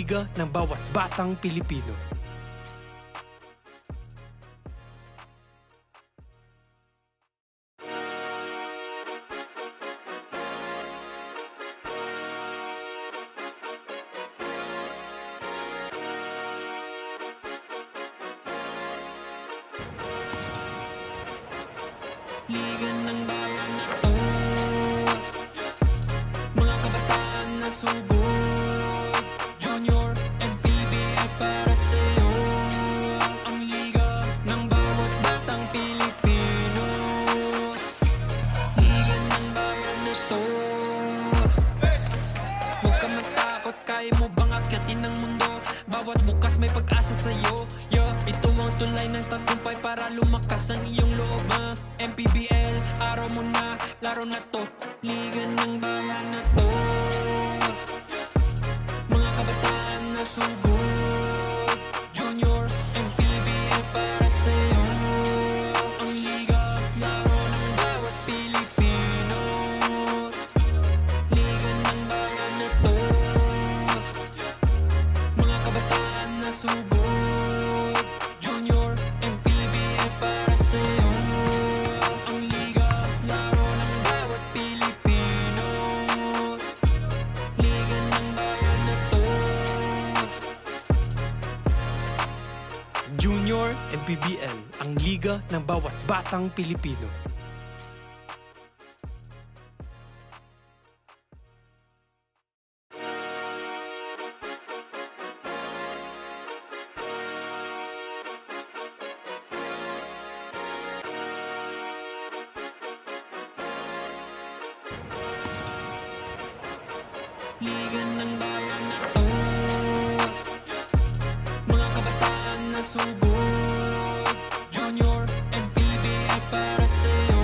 liga ng bawat batang Pilipino. Liga ng bayan na to, mga kabataan na sugod, Junior, MPBL para sa'yo. Ang liga ng bawat batang Pilipino. Liga ng bayan na to, huwag ka matakot, kaya mo bang akyatin ang mundo? Bawat bukas may pag-asa sa'yo. Ito ang tulay ng tagumpay para lumakas ang iyong loob. MPBL, araw mo na, laro na to. Liga ng bayan na to, mga kabataan na sugod, Junior, MPBL para sa'yo. Ang liga, laro ng bawat Pilipino. Liga ng bayan na to, mga kabataan na sugod, Junior, MPBL para sa'yo. Ang liga, laro ng bawat Pilipino. Liga ng bayan na to. Junior MPBL, ang liga ng bawat batang Pilipino. Liga ng bayan na to, mga kabataan na sugod, Junior, MPBL para sa'yo.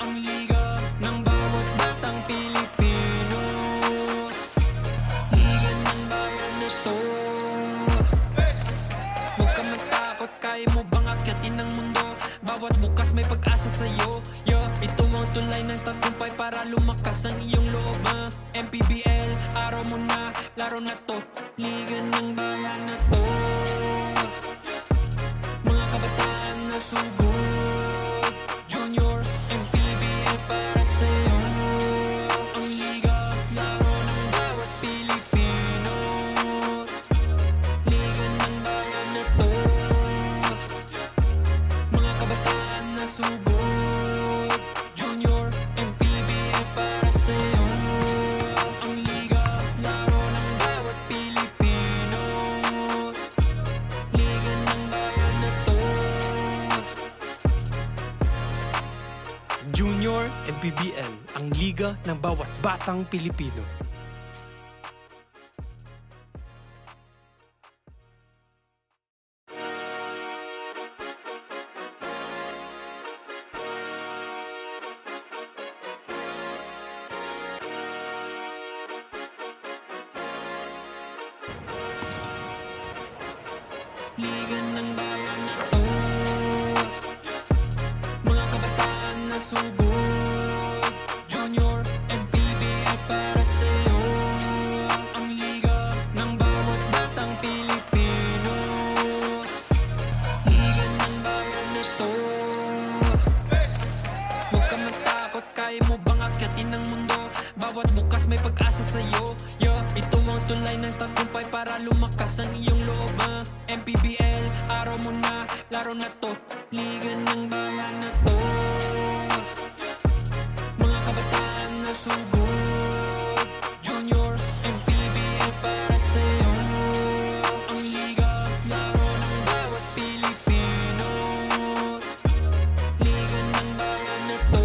Ang liga ng bawat batang Pilipino. Liga ng bayan na to, huwag ka matakot, kaya mo bang akyatin ang mundo? Bawat bukas may pag-asa sa'yo. Ito ang tulay ng tagumpay para lumakas ang iyong loob. MPBL, araw mo na, laro na to. Liga ng bayan na to, mga kabataan na sugod, Junior, MPBL para sa'yo. Ang liga, laro ng bawat Pilipino. Liga ng bayan na to, mga kabataan na sugod, Junior, MPBL para sa'yo. Ang liga, laro ng bawat Pilipino. Liga ng bayan na to. Junior MPBL, ang liga ng bawat batang Pilipino. Liga ng bayan na to, mga kabataan na sugod, Junior, MPBL para sa'yo. Ang liga ng bawat batang Pilipino. Liga ng bayan na to, huwag ka matakot, kaya mo bang akyatin ang mundo? Bawat bukas may pag-asa sa'yo. Ito ang tulay ng tagumpay para lumakas ang iyong loob. MPBL, araw mo na, laro na to. Liga ng bayan na to, mga kabataan na sugod, Junior, MPBL para sa'yo. Ang liga, laro ng bawat Pilipino. Liga ng bayan na to,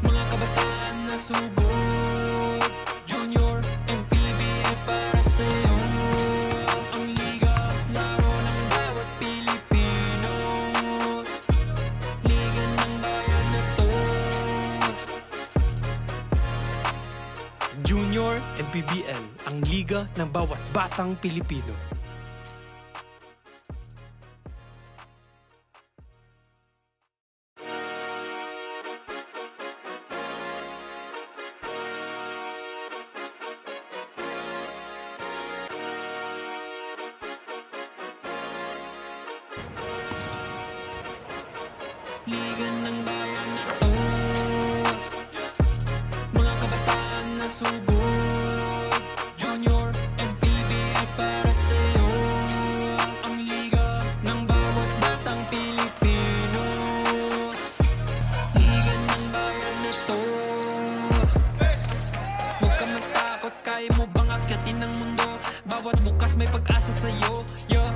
mga kabataan na sugod, Junior, MPBL para sa'yo. Ang liga, laro ng bawat Pilipino. Liga ng bayan na to. Junior MPBL, ang liga ng bawat batang Pilipino. Liga ng bayan na to, mga kabataan na sugod. Junior, MPBL para sa'yo. Ang liga ng bawat batang Pilipino. Liga ng bayan na to. Huwag ka matakot, kaya mo bang akyatin ang mundo? Bawat bukas may pag-asa sa'yo.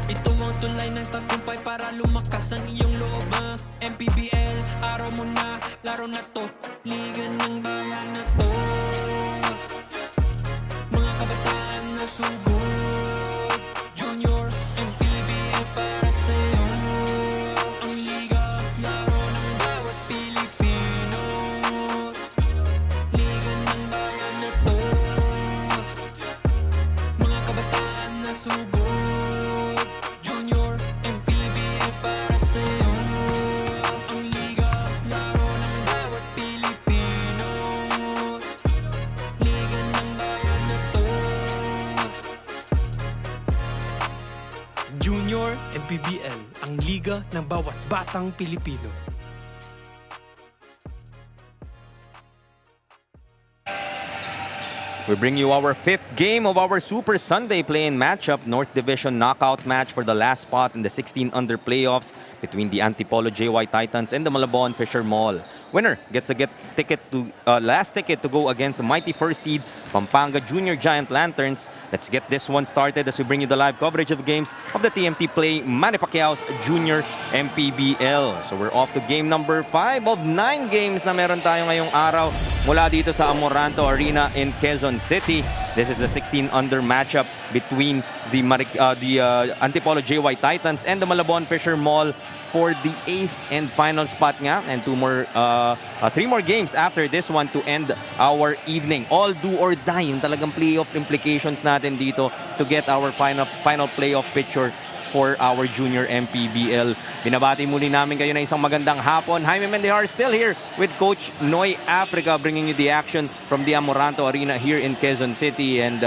Ito ang tulay ng tagumpay para lumakas ang iyong loob. MPBL, araw mo na, laro na to. Liga ng bayan na to, mga kabataan na sugod. Junior, MPBL para sa'yo. Ang liga, laro ng bawat Pilipino. Liga ng bayan na to, mga kabataan na sugod. Junior, MPBL para sa'yo. Ang liga, laro ng bawat Pilipino. Liga ng bayan na to. Junior MPBL, ang liga ng bawat batang Pilipino. We bring you our 5th game of our Super Sunday play-in matchup, North Division knockout match for the last spot in the 16-under playoffs between the Antipolo JY Titans and the Malabon Fisher Mall. Winner gets a last ticket to go against the mighty first seed Pampanga Junior Giant Lanterns. Let's get this one started as we bring you the live coverage of the games of the TMT Play Manny Pacquiao's Junior MPBL. So we're off to game number 5 of 9 games na meron tayo ngayong araw mula dito sa Amoranto Arena in Quezon City. This is the 16-under matchup between the Antipolo JY Titans and the Malabon Fisher Mall for the 8th and final spot nga, and 3 more games after this one to end our evening. All do or die yung talagang playoff implications natin dito to get our final playoff picture for our Junior MPBL. Binabati muli namin kayo na isang magandang hapon. Jaime Mendehar still here with Coach Noy Africa, bringing you the action from the Amoranto Arena here in Quezon City. And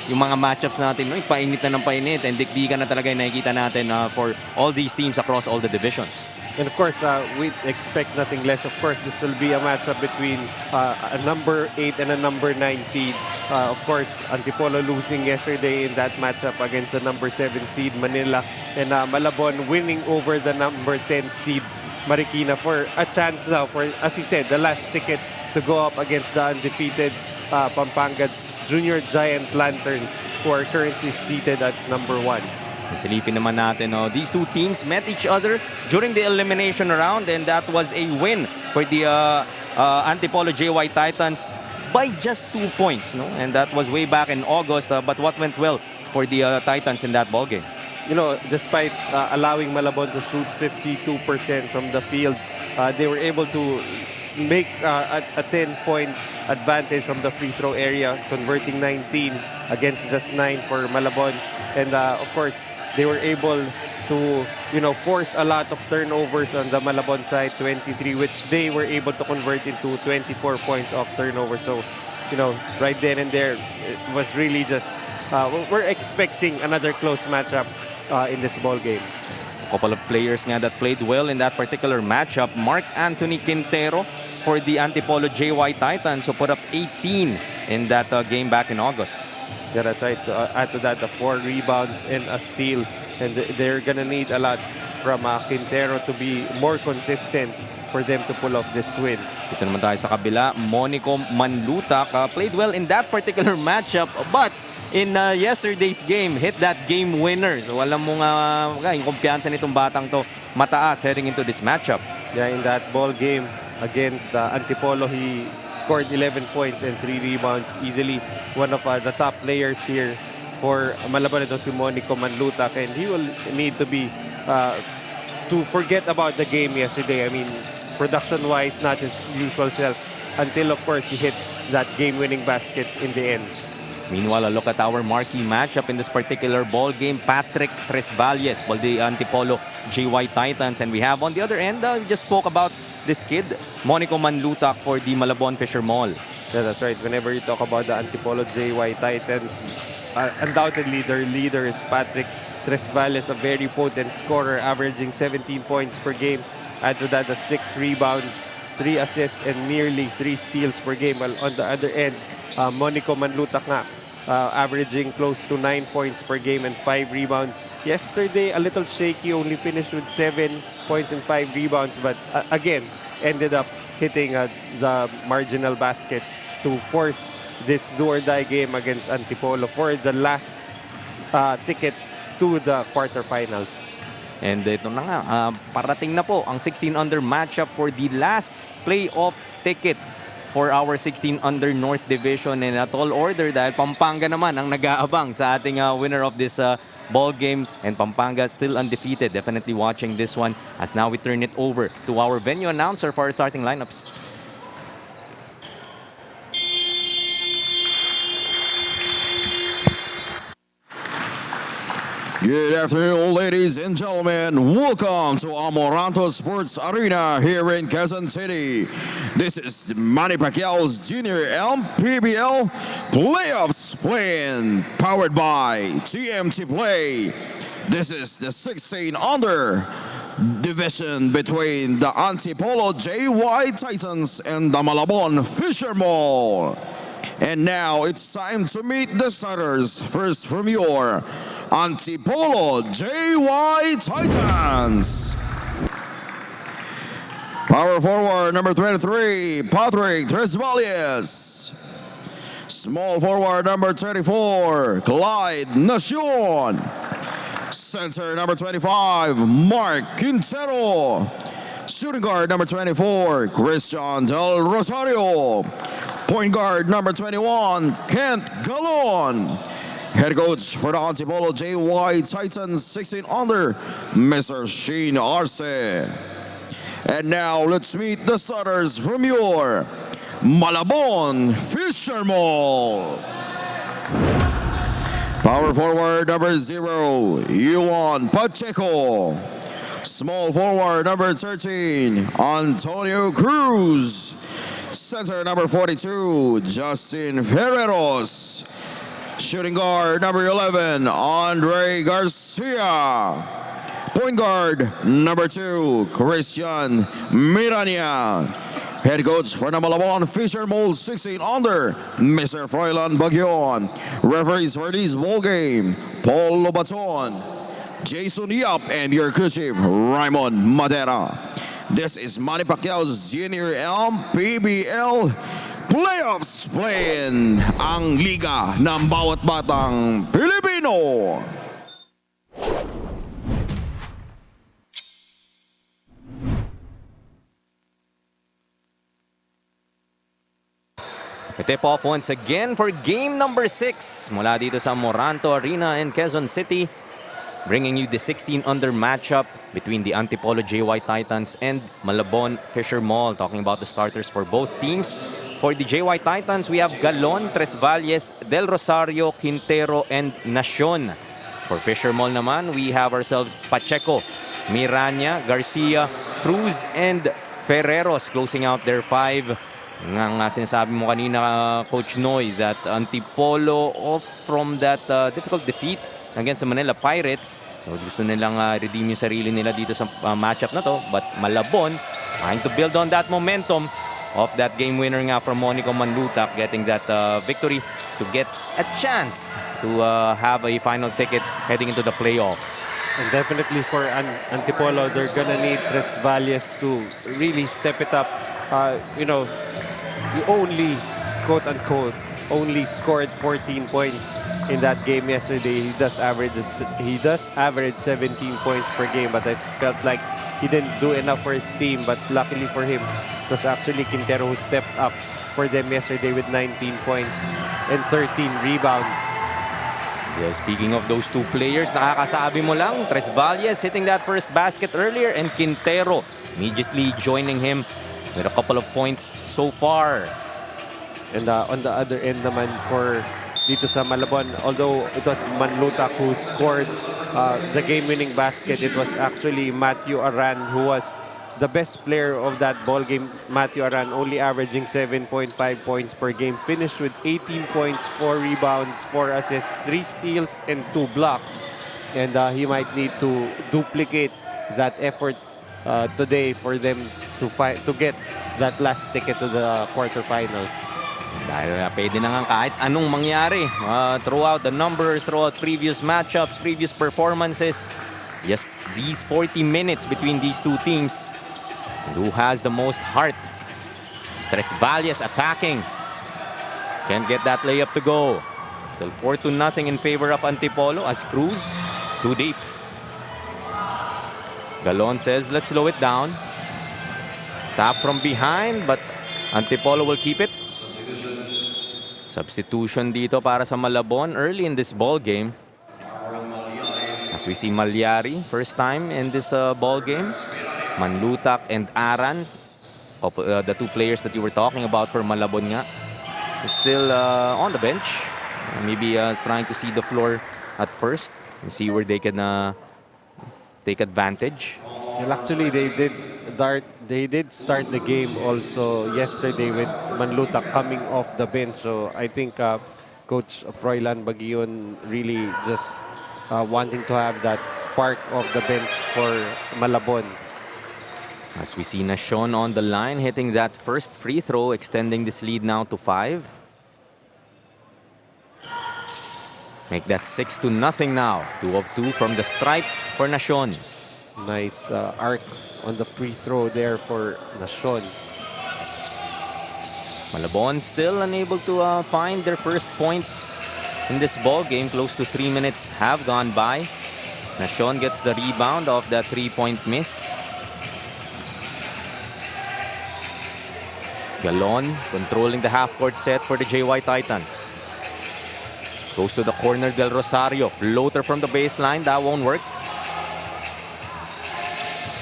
yung mga matchups natin, painit na ng painit, and dikdikan na talaga yung nakikita natin for all these teams across all the divisions. And of course, we expect nothing less. Of course, this will be a matchup between a number 8 and a number 9 seed. Of course, Antipolo losing yesterday in that matchup against the number 7 seed Manila, and Malabon winning over the number 10 seed Marikina for a chance now for, as you said, the last ticket to go up against the undefeated Pampanga Junior Giant Lanterns, who are currently seated at number 1. Silipin naman natin, these two teams met each other during the elimination round, and that was a win for the Antipolo JY Titans by just 2 points, and that was way back in August. But what went well for the Titans in that ballgame? Despite allowing Malabon to shoot 52% from the field, they were able to make a 10-point advantage from the free throw area, converting 19 against just 9 for Malabon. And of course, they were able to, force a lot of turnovers on the Malabon side, 23, which they were able to convert into 24 points off turnover. So, right then and there, it was really just, we're expecting another close matchup in this ball game. A couple of players nga that played well in that particular matchup. Mark Anthony Quintero for the Antipolo JY Titans, who put up 18 in that game back in August. Yeah, that's right. Add to that, the 4 rebounds and a steal. And they're going to need a lot from Quintero to be more consistent for them to pull off this win. Ito naman tayo sa kabila. Monico Manlutak played well in that particular matchup, but in yesterday's game, hit that game winner. So alam mo nga, yung kumpiyansa nitong batang to mataas heading into this matchup. Yeah, in that ball game against Antipolo, he scored 11 points and 3 rebounds. Easily one of the top players here for Malabon. Ito si Monico Manlutak, and he will need to be to forget about the game yesterday. I mean, production-wise, not his usual self, until of course he hit that game-winning basket in the end. Meanwhile, a look at our marquee matchup in this particular ball game. Patrick Tresvalles for the Antipolo JY Titans, and we have on the other end, we just spoke about this kid, Monico Manlutak for the Malabon Fisher Mall. Yeah, that's right. Whenever you talk about the Antipolo JY Titans, undoubtedly their leader is Patrick Tresvalles, a very potent scorer, averaging 17 points per game, Add to that the 6 rebounds, 3 assists, and nearly 3 steals per game. While on the other end, Monico Manlutak nga, averaging close to 9 points per game and 5 rebounds. Yesterday, a little shaky, only finished with 7 points and 5 rebounds, but again, ended up hitting the marginal basket to force this do-or-die game against Antipolo for the last ticket to the quarterfinals. And ito na nga, parating na po ang 16 under matchup for the last playoff ticket for our 16 under North Division, and a tall order dahil Pampanga naman ang nag-aabang sa ating winner of this ball game, and Pampanga still undefeated. Definitely watching this one as now we turn it over to our venue announcer for our starting lineups. Good afternoon, ladies and gentlemen. Welcome to Amoranto Sports Arena here in Quezon City. This is Manny Pacquiao's Junior MPBL Playoffs playing, powered by TMT Play. This is the 16 under division between the Antipolo JY Titans and the Malabon Fishermen. And now it's time to meet the starters. First from your Antipolo JY Titans. Power forward number 23, Patrick Tresvalias. Small forward number 34, Clyde Nacion. Center number 25, Mark Quintero. Shooting guard number 24, Christian Del Rosario. Point guard number 21, Kent Galon. Head coach for the Antipolo JY Titans 16 under, Mr. Sheen Arce. And now let's meet the starters from your Malabon Fishermen. Power forward number 0, Yuan Pacheco. Small forward number 13, Antonio Cruz. Center number 42, Justin Ferreros. Shooting guard number 11, Andre Garcia. Point guard number 2, Christian Mirania. Head coach for the Malabon Fishermen 16 under, Mr. Froilan Bagyon. Referees for this ball game, Paul Lobaton, Jason Yap, and your co-chief, Raymond Madera. This is Manny Pacquiao's Junior MPBL Playoffs playing ang liga ng bawat batang Pilipino. We tip off once again for game number 6 mula dito sa Amoranto Arena in Quezon City, bringing you the 16 under matchup between the Antipolo JY Titans and Malabon Fishermen. Talking about the starters for both teams. For the JY Titans, we have Galon, Tresvalias, Del Rosario, Quintero, and Nacion. For Fishermen naman, we have ourselves Pacheco, Miranya, Garcia, Cruz, and Ferreros closing out their 5. Nga sinasabi mo kanina, Coach Noy, that Antipolo off from that difficult defeat against the Manila Pirates. So, gusto nilang redeem yung sarili nila dito sa matchup na to. But Malabon trying to build on that momentum of that game winner nga from Monico Manlutak, getting that victory to get a chance to have a final ticket heading into the playoffs. And definitely for Antipolo, they're gonna need Tresvalias to really step it up. You know, he only, quote-unquote, only scored 14 points in that game yesterday. He does average 17 points per game, but I felt like he didn't do enough for his team. But luckily for him, it was actually Quintero who stepped up for them yesterday with 19 points and 13 rebounds. Yeah, speaking of those two players, nakakasabi mo lang, Tresvalias hitting that first basket earlier, and Quintero immediately joining him with a couple of points so far. And on the other end naman for dito sa Malabon, although it was Manlutak who scored the game-winning basket, it was actually Matthew Aran who was the best player of that ball game. Matthew Aran only averaging 7.5 points per game, finished with 18 points, 4 rebounds, 4 assists, 3 steals, and 2 blocks. And he might need to duplicate that effort today for them to get that last ticket to the quarterfinals. Dahil pwede na nga kahit anong mangyari throughout the numbers, throughout previous matchups, previous performances. Just these 40 minutes between these two teams. And who has the most heart? Stress Valles attacking. Can't get that layup to go. Still 4-0 in favor of Antipolo as Cruz too deep. Galon says, let's slow it down. Tap from behind, but Antipolo will keep it. Substitution dito para sa Malabon early in this ball game. As we see Malyari, first time in this ball game. Manlutak and Aran, the two players that you were talking about for Malabon nga, is still on the bench. Maybe trying to see the floor at first and see where they can take advantage. Well, actually, they did start the game also yesterday with Manlutak coming off the bench. So I think Coach Froilan Baguion really just wanting to have that spark of the bench for Malabon. As we see Nashon on the line, hitting that first free throw, extending this lead now to 5. Make that 6-0 now. 2 of 2 from the stripe for Nashon. Nice arc on the free throw there for Nashon. Malabon still unable to find their first points in this ball game. Close to 3 minutes have gone by. Nashon gets the rebound off that 3-point miss. Galon controlling the half-court set for the JY Titans. Goes to the corner, Del Rosario. Floater from the baseline. That won't work.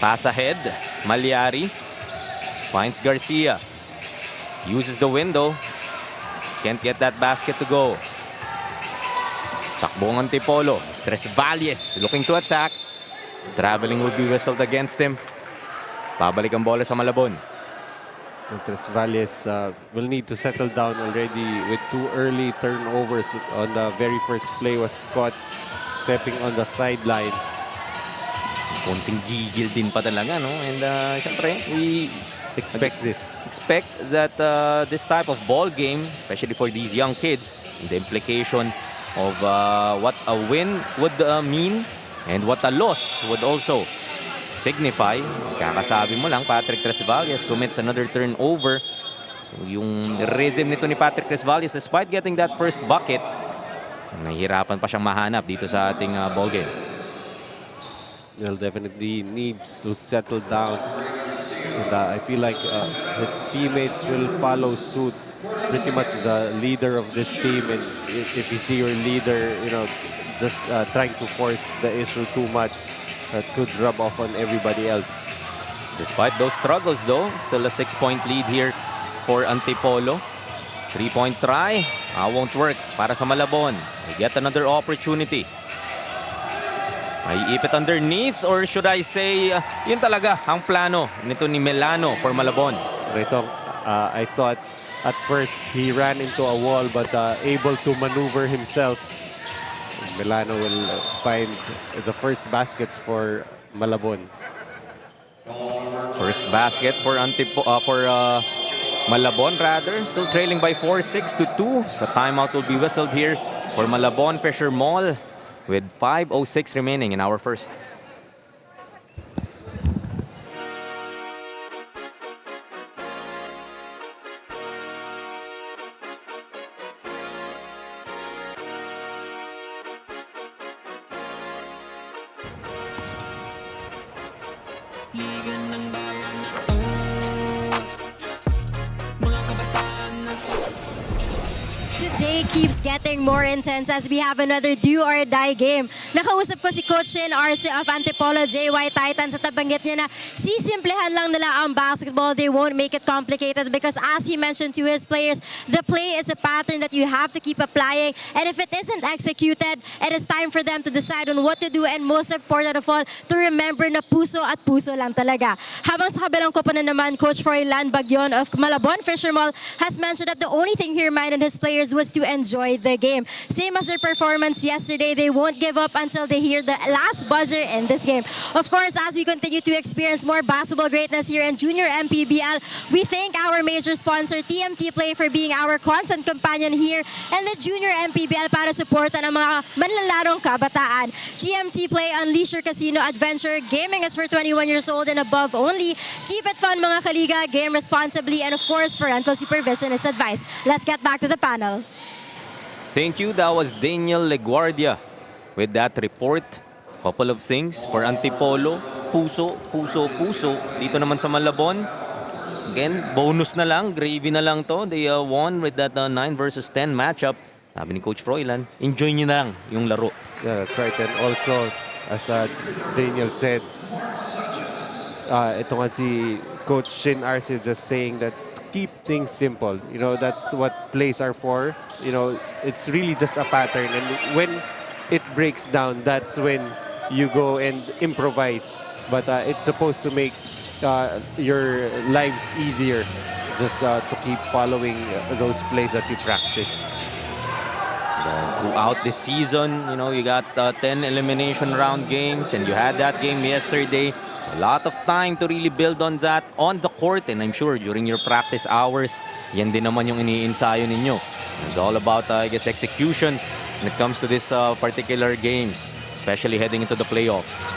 Pass ahead. Malyari. Finds Garcia. Uses the window. Can't get that basket to go. Takbong Antipolo. Stress Valles looking to attack. Traveling will be whistled against him. Pabalik ang bola sa Malabon. Stress Valles will need to settle down already with 2 early turnovers. On the very first play was Scott stepping on the sideline. Konting gigil din pa talaga, no? And syempre, we Expect this. expect that this type of ball game, especially for these young kids, the implication of what a win would mean and what a loss would also signify. Kakasabi mo lang, Patrick Tresvalles commits another turnover. So yung rhythm nito ni Patrick Tresvalles, despite getting that first bucket, nahihirapan pa siyang mahanap dito sa ating ball game. Well, definitely needs to settle down. And I feel like his teammates will follow suit. Pretty much the leader of this team. And if you see your leader, you know, just trying to force the issue too much, that could rub off on everybody else. Despite those struggles though, still a 6-point lead here for Antipolo. 3-point try, won't work para sa Malabon. They get another opportunity. May ipit underneath, or should I say, yun talaga ang plano nito ni Melano for Malabon. Rito, I thought at first he ran into a wall but able to maneuver himself. Melano will find the first baskets for Malabon. First basket for Malabon rather. Still trailing by 4, 6-2. So timeout will be whistled here for Malabon Fisher Mall with 5:06 remaining in our first. Liga ng bayan na to. Mga kabataan na Today keeps getting more intense as we have another do or die game. Nakausap ko si Coach Shin Arce of Antipolo JY Titans at nabanggit niya na sisimplehan lang nila ang basketball. They won't make it complicated because as he mentioned to his players, the play is a pattern that you have to keep applying. And if it isn't executed, it is time for them to decide on what to do, and most important of all, to remember na puso at puso lang talaga. Habang sa kabilang koponan naman, Coach Froilan Baguion of Malabon Fisher Mall has mentioned that the only thing he reminded his players was to enjoy the game. Same as their performance yesterday, they won't give up until they hear the last buzzer in this game. Of course, as we continue to experience more basketball greatness here in Junior MPBL, we thank our major sponsor, TMT Play, for being our constant companion here and the Junior MPBL para supportan ang mga manlalarong kabataan. TMT Play, unleash your casino adventure. Gaming is for 21 years old and above only. Keep it fun, mga kaliga. Game responsibly, and of course, parental supervision is advised. Let's get back to the panel. Thank you. That was Daniel Leguardia with that report. Couple of things for Antipolo. Puso, puso, puso. Dito naman sa Malabon. Again, bonus na lang. Gravy na lang to. They won with that 9 versus 10 matchup. Sabi ni Coach Froilan, enjoy nyo na lang yung laro. Yeah, that's right. And also, as Daniel said, ito nga si Coach Shin Arce just saying that keep things simple. You know, that's what plays are for. You know, it's really just a pattern. And when it breaks down, that's when you go and improvise. But it's supposed to make your lives easier just to keep following those plays that you practice. Throughout this season, you know, you got 10 elimination round games and you had that game yesterday. So a lot of time to really build on that on the court, and I'm sure during your practice hours, yan din naman yung iniinsayo ninyo. It's all about, I guess, execution when it comes to this particular games, especially heading into the playoffs.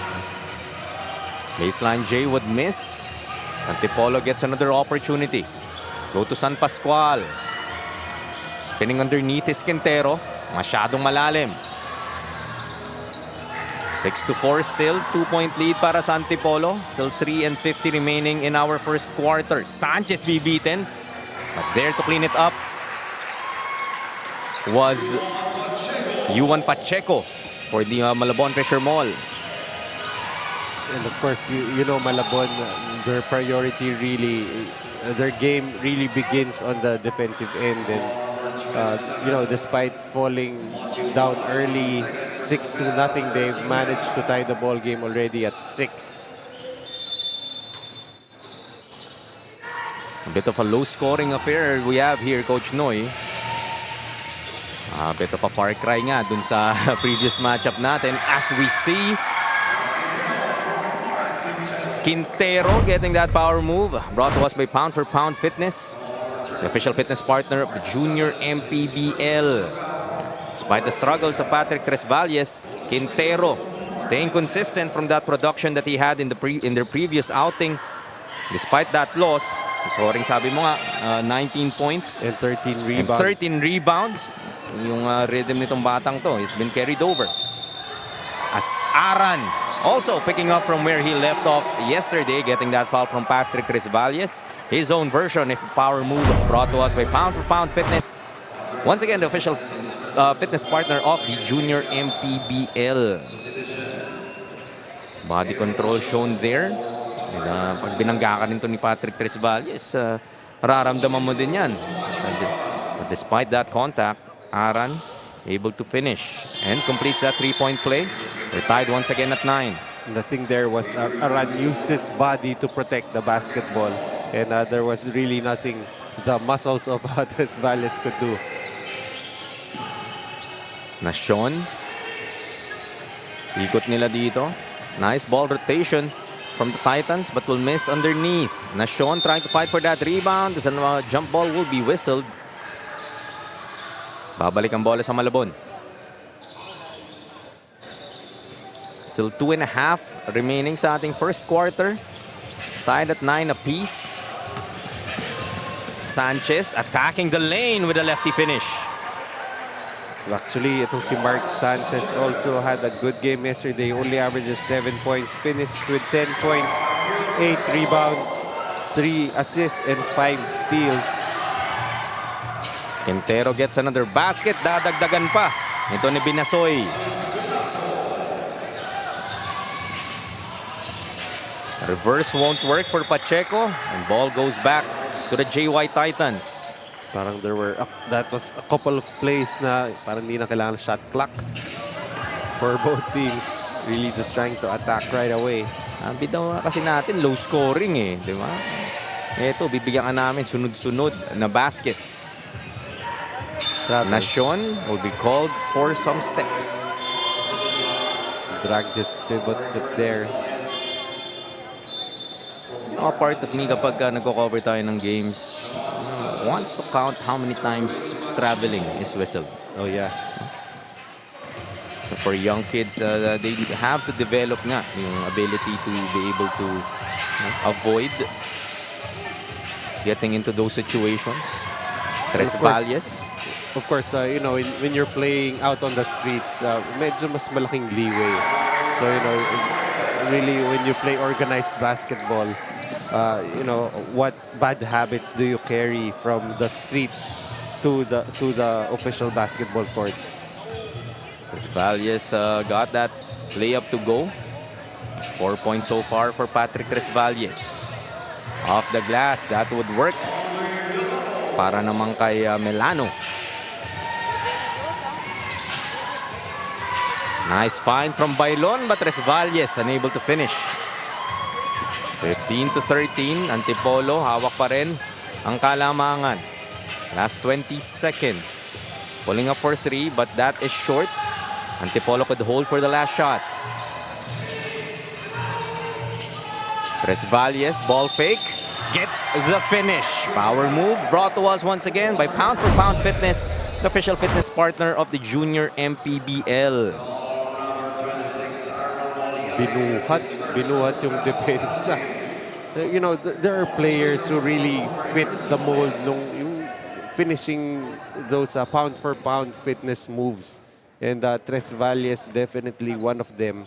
Baseline J would miss. Antipolo gets another opportunity. Go to San Pascual. Spinning underneath is Quintero. Masyadong malalim. 6-4 still. 2-point lead para sa Antipolo. Still 3:50 remaining in our first quarter. Sanchez be beaten. But there to clean it up was Yuan Pacheco for the Malabon Fisher Mall. And of course, you know, Malabon, their priority really, their game really begins on the defensive end. And, you know, despite falling down early, 6-0, they've managed to tie the ball game already at 6. A bit of a low-scoring affair we have here, Coach Noy. A bit of a far cry nga dun sa previous matchup natin. As we see, Quintero getting that power move. Brought to us by Pound for Pound Fitness, the official fitness partner of the Junior MPBL. Despite the struggles of Patrick Tresvalles, Quintero staying consistent from that production that he had in their previous outing. Despite that loss, scoring, sabi mo nga, 19 points and 13 rebounds. And 13 rebounds. Yung rhythm nitong batang to has been carried over. As Aran also picking up from where he left off yesterday, getting that foul from Patrick Tresvalles. His own version of power move brought to us by Pound for Pound Fitness. Once again, the official fitness partner of the Junior MPBL. Body control shown there. And, pag binangga ka rin to ni Patrick Tresvalles, raramdaman mo din yan. But despite that contact, Aran able to finish and completes that three-point play. We're tied once again at 9. The thing there was Aran used his body to protect the basketball, and there was really nothing the muscles of Tresvalles could do. Nashon. Ikot nila dito. Nice ball rotation from the Titans, but will miss underneath. Nashon trying to fight for that rebound. This jump ball will be whistled. Babalik ang bola sa Malabon. Still 2.5 remaining sa ating first quarter. Tied at 9 apiece. Sanchez attacking the lane with a lefty finish. Actually, itong si Mark Sanchez also had a good game yesterday. Only averages 7 points. Finished with 10 points, 8 rebounds, 3 assists, and 5 steals. Quintero gets another basket. Dadagdagan pa. Ito ni Binasoy. Reverse won't work for Pacheco. And ball goes back to the JY Titans. Parang that was a couple of plays na parang hindi na kailangan shot clock for both teams. Really just trying to attack right away. Sabi daw kasi natin low scoring eh, di ba? Ito, bibigyan ka namin sunod-sunod na baskets. Nation will be called for some steps. Drag this pivot foot there. Part of me kapag nagko-cover tayo ng games wants to count how many times traveling is whistled. Oh yeah. For young kids, they have to develop nga yung ability to be able to avoid getting into those situations. Tres Valles. Of course, you know, when you're playing out on the streets, medyo mas malaking leeway. So, you know, really when you play organized basketball, you know, what bad habits do you carry from the street to the official basketball court? Tres Valles got that layup to go. 4 points so far for Patrick Tres Valles. Off the glass, that would work. Para naman kay Melano. Nice find from Bailon, but Tres Valles unable to finish. 15-13, Antipolo, hawak pa rin ang kalamangan. Last 20 seconds. Pulling up for 3, but that is short. Antipolo could hold for the last shot. Tres Valles, ball fake, gets the finish. Power move brought to us once again by Pound for Pound Fitness, the official fitness partner of the Junior MPBL. Binuhat yung depensa. You know, there are players who really fit the mold nung yung finishing those pound for pound fitness moves. And Tres Valles definitely one of them.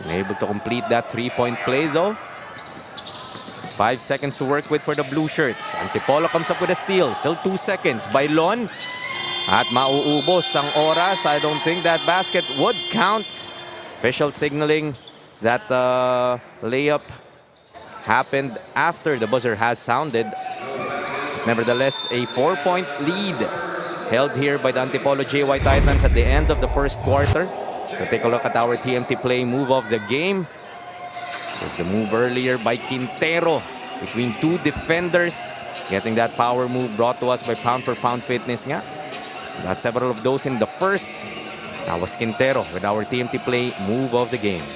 Able to complete that three-point play though. 5 seconds to work with for the blue shirts. Antipolo comes up with a steal. Still 2 seconds. Bailon. At mauubos ang oras. I don't think that basket would count. Official signaling that layup happened after the buzzer has sounded. Nevertheless, a 4-point lead held here by the Antipolo JY Titans at the end of the first quarter. So take a look at our TMT play move of the game. There's the move earlier by Quintero between two defenders. Getting that power move brought to us by Pound for Pound Fitness nga. Got several of those in the first. That was Quintero with our TMT play move of the game.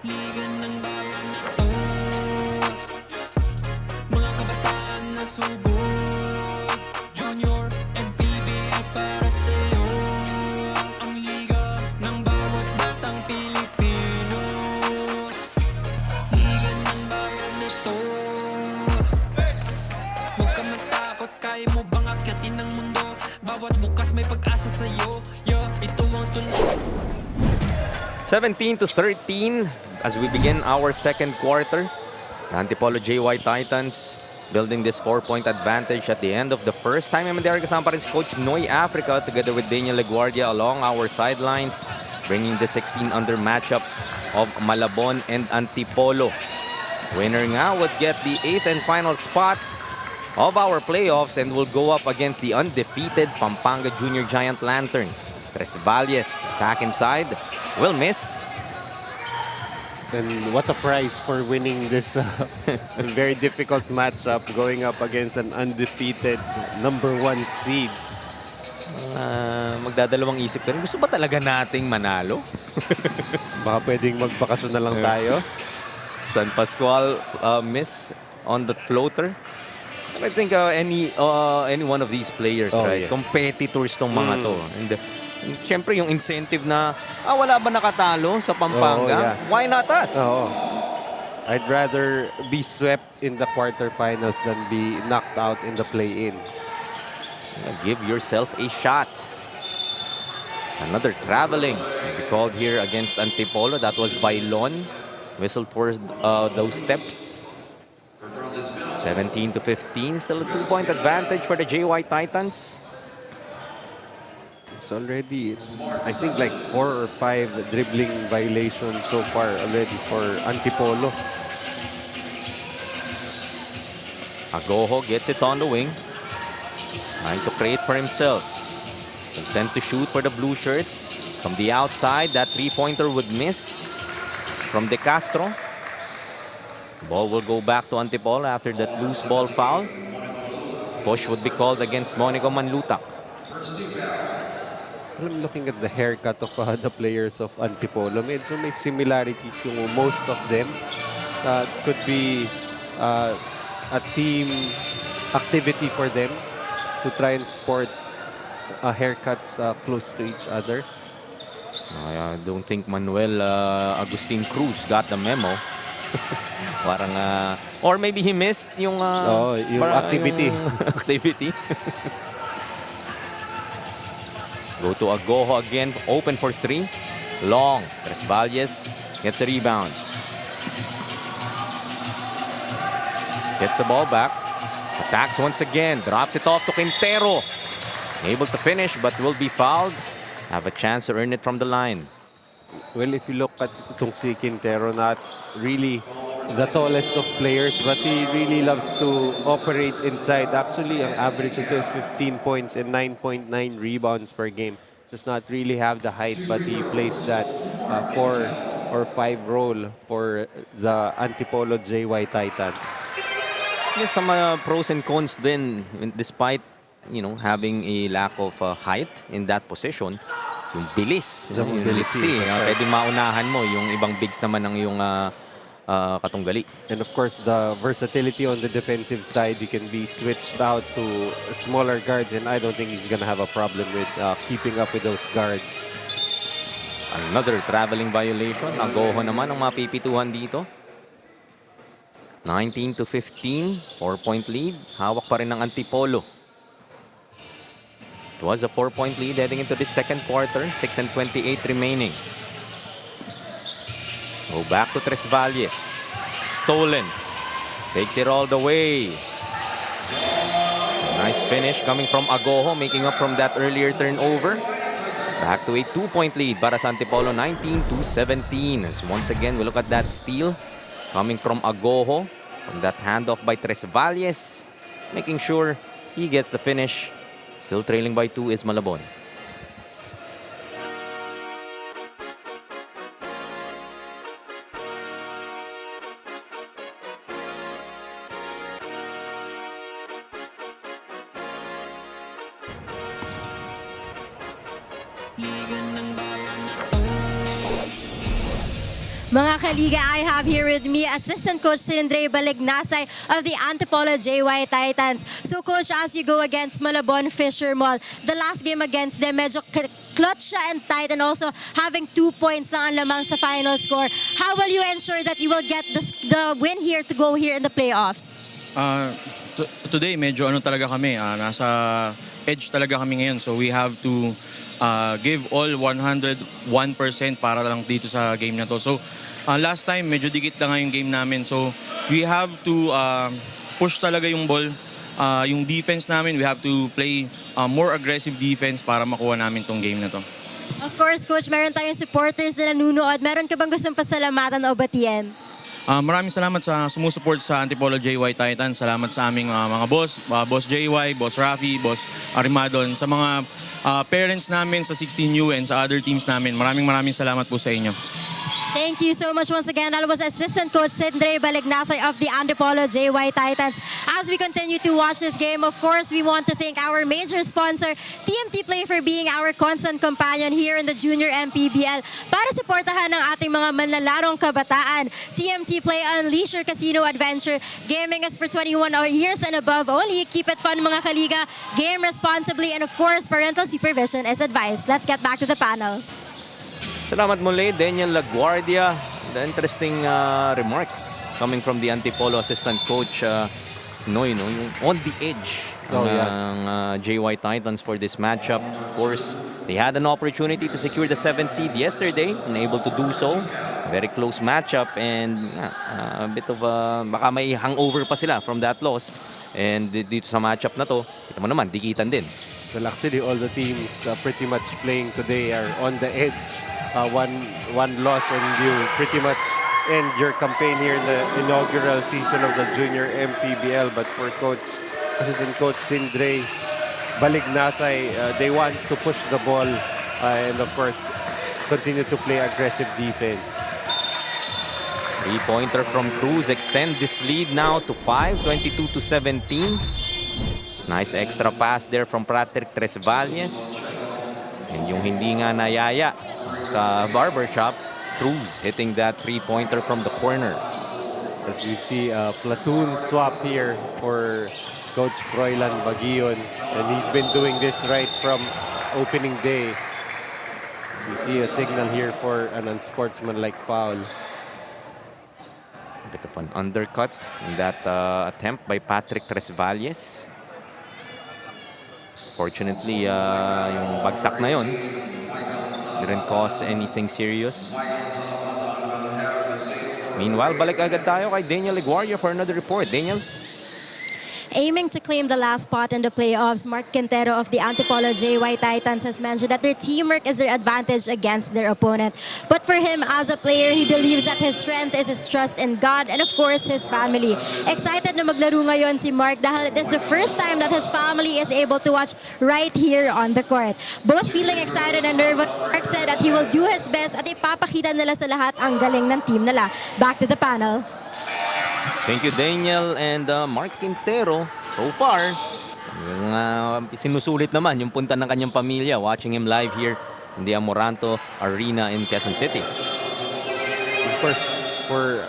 Liga ng bayan na to, mga kabataan na sugod. Junior MPBL para sa'yo, ang liga ng bawat batang Pilipino. Liga ng bayan na to, huwag ka matakot, kaya mo bang akyatin ang mundo? Bawat bukas may pag-asa sa'yo, ito ang tulad. 17-13 as we begin our second quarter. The Antipolo JY Titans building this 4-point advantage at the end of the first time. MDR kasama pa rin si Coach Noy Africa together with Daniel Leguardia along our sidelines, bringing the 16-under matchup of Malabon and Antipolo. Winner nga would get the 8th and final spot of our playoffs and will go up against the undefeated Pampanga Junior Giant Lanterns. Tres Valles attack inside, will miss. And what a prize for winning this very difficult matchup, going up against an undefeated #1 seed. Magdadalawang isip ka rin. Gusto ba talaga nating manalo? Baka pwedeng magbakasyon na lang tayo. San Pascual miss on the floater. I think any one of these players, right? Yeah. Competitors tong mga to. And siyempre yung incentive na wala ba nakatalo sa Pampanga? Yeah. Why not us? I'd rather be swept in the quarterfinals than be knocked out in the play-in. Give yourself a shot. It's another traveling. Maybe called here against Antipolo. That was Bailon. Whistled for those steps. 17-15. Still a 2-point advantage for the JY Titans. It's already, I think, like 4 or 5 dribbling violations so far already for Antipolo. Agoho gets it on the wing. Trying to create for himself. Content to shoot for the blue shirts. From the outside, that three-pointer would miss from De Castro. Ball will go back to Antipolo after that loose ball foul. Push would be called against Monico Manlutak. I'm looking at the haircut of the players of Antipolo. Medyo may similarities yung most of them. Could be a team activity for them to try and sport haircuts close to each other. I don't think Manuel Agustin Cruz got the memo. Parang, or maybe he missed yung, yung activity. Activity. Go to Agoho again, open for three. Long. Tresvalles gets a rebound. Gets the ball back. Attacks once again. Drops it off to Quintero. Able to finish but will be fouled. Have a chance to earn it from the line. Well, if you look at itong si Quintero, not really the tallest of players, but he really loves to operate inside. Actually, ang average ito is 15 points and 9.9 rebounds per game. Does not really have the height, but he plays that 4 or 5 role for the Antipolo JY Titans. Yes, some pros and cons din, despite having a lack of height in that position. Yung bilis, yung liksi, pwedeng maunahan mo yung ibang bigs naman ng yung katunggali. And of course, the versatility on the defensive side, he can be switched out to smaller guards, and I don't think he's gonna have a problem with keeping up with those guards. Another traveling violation. Agoho naman ang mapipituhan dito. 19-15, 4-point lead. Hawak pa rin ng Antipolo. It was a 4-point lead heading into this second quarter. 6:28 remaining. Go back to Tresvalles. Stolen. Takes it all the way. Nice finish coming from Agoho, making up from that earlier turnover. Back to a 2-point lead para sa Antipolo, 19-17. As once again, we look at that steal coming from Agoho. From that handoff by Tresvalles. Making sure he gets the finish. Still trailing by 2 is Malabon. Mga kaliga, I have here with me Assistant Coach Silindre Balignasay of the Antipolo JY Titans. So Coach, as you go against Malabon Fisher Mall, the last game against them, medyo clutch siya and tight, and also having 2 points na ang lamang sa final score. How will you ensure that you will get the win here to go here in the playoffs? Today, medyo talaga kami, nasa edge talaga kami ngayon. So we have to give all 101% para lang dito sa game na to. So last time, medyo dikit na nga yung game namin. So we have to push talaga yung ball. Yung defense namin, we have to play more aggressive defense para makuha namin tong game na to. Of course, Coach, meron tayong supporters na nanunood. Meron ka bang gustong pasalamatan o batiyan? Maraming salamat sa sumusuport sa Antipolo JY Titans. Salamat sa aming mga boss, Boss JY, Boss Rafi, Boss Arimadon, sa mga parents namin sa 16U and sa other teams namin. Maraming salamat po sa inyo. Thank you so much once again. That was Assistant Coach Silindre Balignasay of the Antipolo JY Titans. As we continue to watch this game, of course, we want to thank our major sponsor, TMT Play, for being our constant companion here in the Junior MPBL para suportahan ang ating mga manlalarong kabataan. TMT Play, unleash your casino adventure. Gaming is for 21 years and above only. Keep it fun, mga kaliga. Game responsibly, and of course, parental supervision is advised. Let's get back to the panel. Salamat muli, Daniel Laguardia. The interesting remark coming from the Antipolo assistant coach Noy, yung on the edge ng JY Titans for this matchup. Of course, they had an opportunity to secure the 7th seed yesterday, unable to do so. Very close matchup, and a bit of baka may hangover pa sila from that loss. And dito sa matchup na to, kita mo naman, dikitan din. Well, actually, all the teams pretty much playing today are on the edge. One loss and you pretty much end your campaign here in the inaugural season of the Junior MPBL. But for Assistant Coach Sindre Balignasay, they want to push the ball and of course continue to play aggressive defense. Three-pointer from Cruz extend this lead now to 5, 22-17. Nice extra pass there from Patrick Tresvalles. And yung hindi nga nayaya sa barbershop, Cruz hitting that three-pointer from the corner. As we see a platoon swap here for Coach Froilan Baguion. And he's been doing this right from opening day. So we see a signal here for an unsportsmanlike foul. A bit of an undercut in that attempt by Patrick Tresvalles. Fortunately, yung bagsak na yun didn't cause anything serious. Meanwhile, balik agad tayo kay Daniel Iguaria for another report. Daniel? Aiming to claim the last spot in the playoffs, Mark Quintero of the Antipolo JY Titans has mentioned that their teamwork is their advantage against their opponent. But for him, as a player, he believes that his strength is his trust in God and of course his family. Excited na maglaro ngayon si Mark dahil it is the first time that his family is able to watch right here on the court. Both feeling excited and nervous, Mark said that he will do his best at ipapakita nila sa lahat ang galing ng team nila. Back to the panel. Thank you, Daniel and Mark Quintero. So far, sinusulit naman yung punta ng kanyang pamilya watching him live here in the Amoranto Arena in Quezon City. Of course, for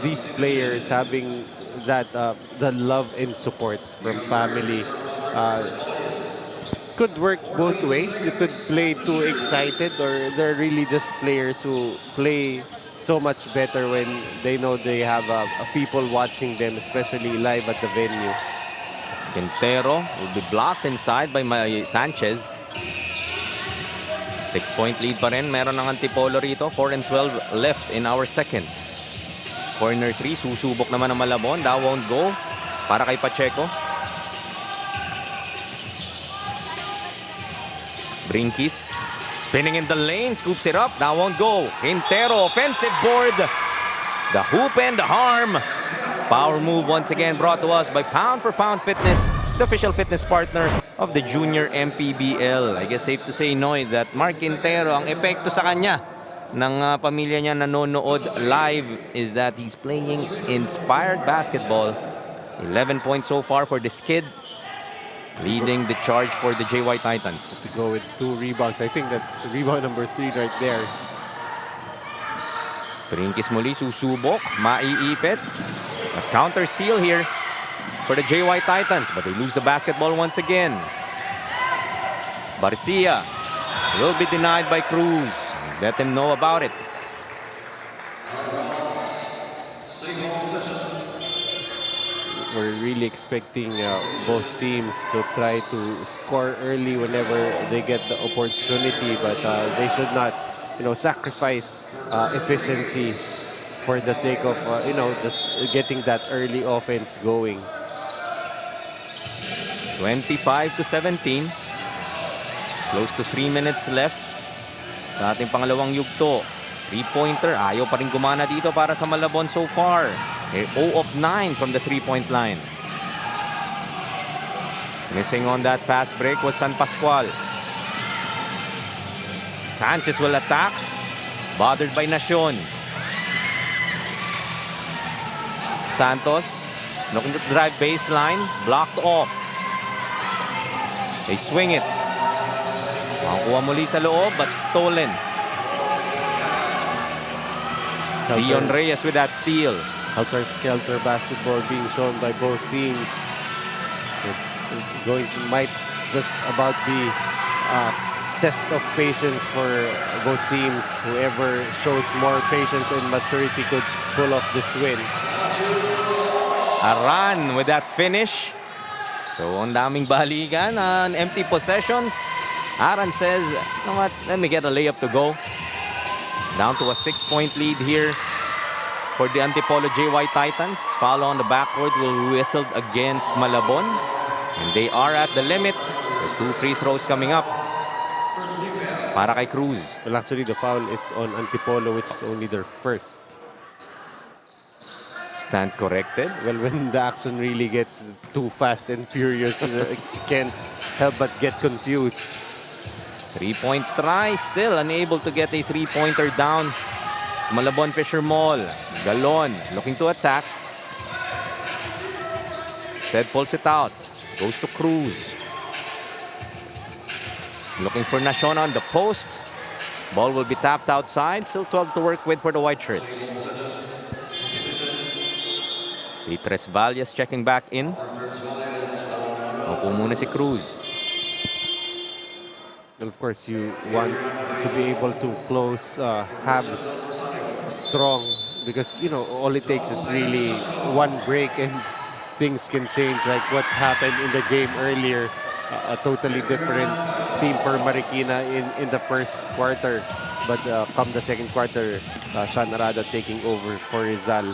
these players having that the love and support from family could work both ways. You could play too excited, or they're really just players who play so much better when they know they have people watching them, especially live at the venue. Quintero will be blocked inside by Sanchez. 6-point lead pa rin meron ng Antipolo rito. 4 and 12 left in our second. Corner 3, susubok naman ng Malabon. That won't go para kay Pacheco. Brinkis spinning in the lane, scoops it up. That won't go. Quintero, offensive board. The hoop and the harm. Power move once again brought to us by Pound for Pound Fitness, the official fitness partner of the Junior MPBL. I guess safe to say, Noy, that Mark Quintero, ang epekto sa kanya ng pamilya niya nanonood live is that he's playing inspired basketball. 11 points so far for this kid, leading the charge for the JY Titans. To go with 2 rebounds. I think that's rebound number 3 right there. Brinkis muli, susubok, maiipit. A counter steal here for the JY Titans, but they lose the basketball once again. Barcia will be denied by Cruz. Let them know about it. We're really expecting both teams to try to score early whenever they get the opportunity, but they should not, sacrifice efficiency for the sake of, just getting that early offense going. 25-17. Close to 3 minutes left sa ating pangalawang yugto. 3-pointer, ayaw pa rin gumana dito para sa Malabon so far. 0 of 9 from the 3-point line. Missing on that fast break was San Pascual. Sanchez will attack. Bothered by Nacion. Santos looking to drive baseline. Blocked off. They swing it. Makakuha muli sa loob but stolen. Dion Reyes with that steal. Helter-skelter basketball being shown by both teams. Might just about be a test of patience for both teams. Whoever shows more patience and maturity could pull off this win. Aran with that finish. So, ang daming balikan on empty possessions. Aran says, you know what, let me get a layup to go. Down to a 6-point lead here for the Antipolo JY Titans. Foul on the backcourt will whistled against Malabon. And they are at the limit. With 2 free throws coming up para kay Cruz. Well, actually, the foul is on Antipolo, which is only their first. stand corrected. Well, when the action really gets too fast and furious, you can't help but get confused. 3-point try, still unable to get a 3-pointer down. It's Malabon Fisher Mall. Galon looking to attack. Instead pulls it out. Goes to Cruz. Looking for Nashon on the post. Ball will be tapped outside. Still 12 to work with for the White Shirts. Si Tres Valles checking back in. Opo muna si Cruz. And of course, you want to be able to close halves strong because, you know, all it takes is really one break and things can change, like what happened in the game earlier. A totally different team for Marikina in the first quarter. But come the second quarter, San Arada taking over for Rizal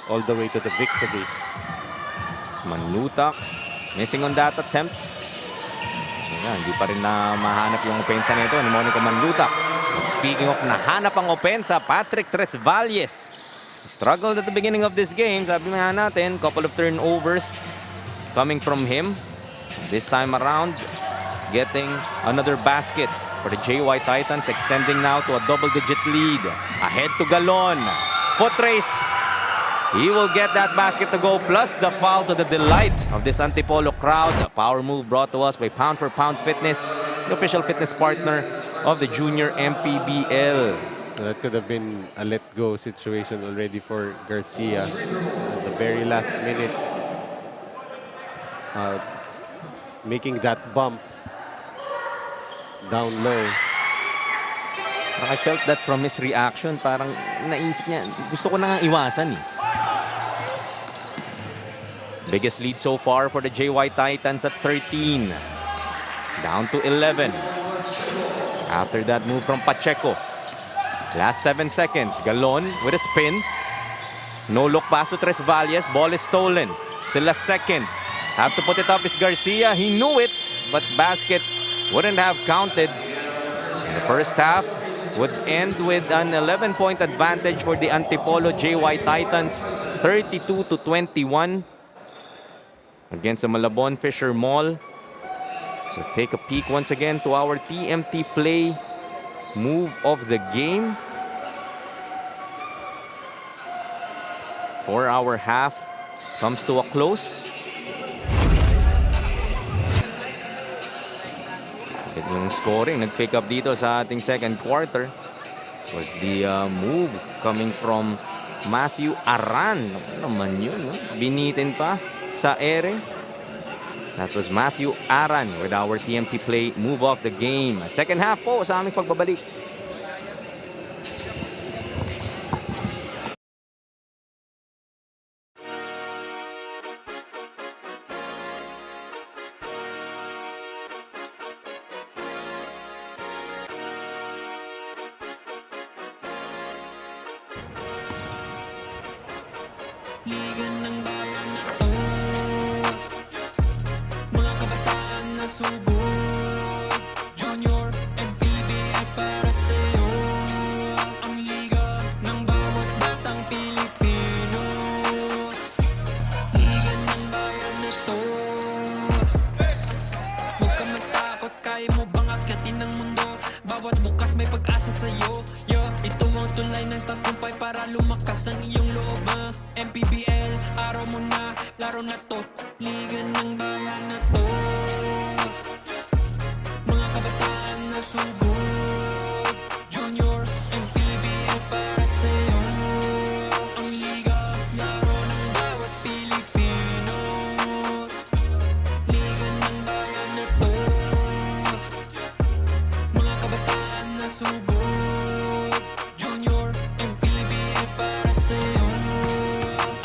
all the way to the victory. It's Manlutak missing on that attempt. Ayan, hindi pa rin na mahanap yung opensa nito ni Monica Manlutak. Speaking of nahanap ang opensa, Patrick Tres Valles struggled at the beginning of this game. Sabi nga natin, couple of turnovers coming from him. This time around, getting another basket for the JY Titans, extending now to a double-digit lead. Ahead to Galon. Foot race. He will get that basket to go, plus the foul to the delight of this Antipolo crowd. A power move brought to us by Pound for Pound Fitness, the official fitness partner of the Junior MPBL. That could have been a let-go situation already for Garcia at the very last minute. Making that bump down low. I felt that from his reaction, parang naisip niya, gusto ko na nga iwasan eh. Biggest lead so far for the JY Titans at 13. Down to 11. After that move from Pacheco. Last 7 seconds. Galon with a spin. No look pass to Tres Valles. Ball is stolen. Still a second. Have to put it up is Garcia. He knew it, but basket wouldn't have counted. The first half would end with an 11-point advantage for the Antipolo JY Titans. 32-21 against the Malabon Fisher Mall. So take a peek once again to our TMT play move of the game. For our half comes to a close. Yung scoring nag-pick up dito sa ating second quarter was the move coming from Matthew Aran. Ano naman yun, no? Binitin pa sa ere. That was Matthew Aran with our TMT play move of the game. Second half po sa aming pagbabalik. Liga ng bayan na to, mga kabataan na sugod. Junior, MPBL para sa'yo. Ang liga ng bawat batang Pilipino. Liga ng bayan na to. Huwag ka matakot, kaya mo bang akyatin ang mundo? Bawat bukas may pag-asa sa'yo. Ito ang tulay ng tagumpay para lumakas ang iyong loob. MPBL, araw mo na, laro na to. Liga ng bayan na to. Mga kabataan na sugod. Junior, MPBL para sa'yo. Ang liga, laro ng bawat Pilipino. Liga ng bayan na to. Mga kabataan na sugod. Junior, MPBL para sa'yo.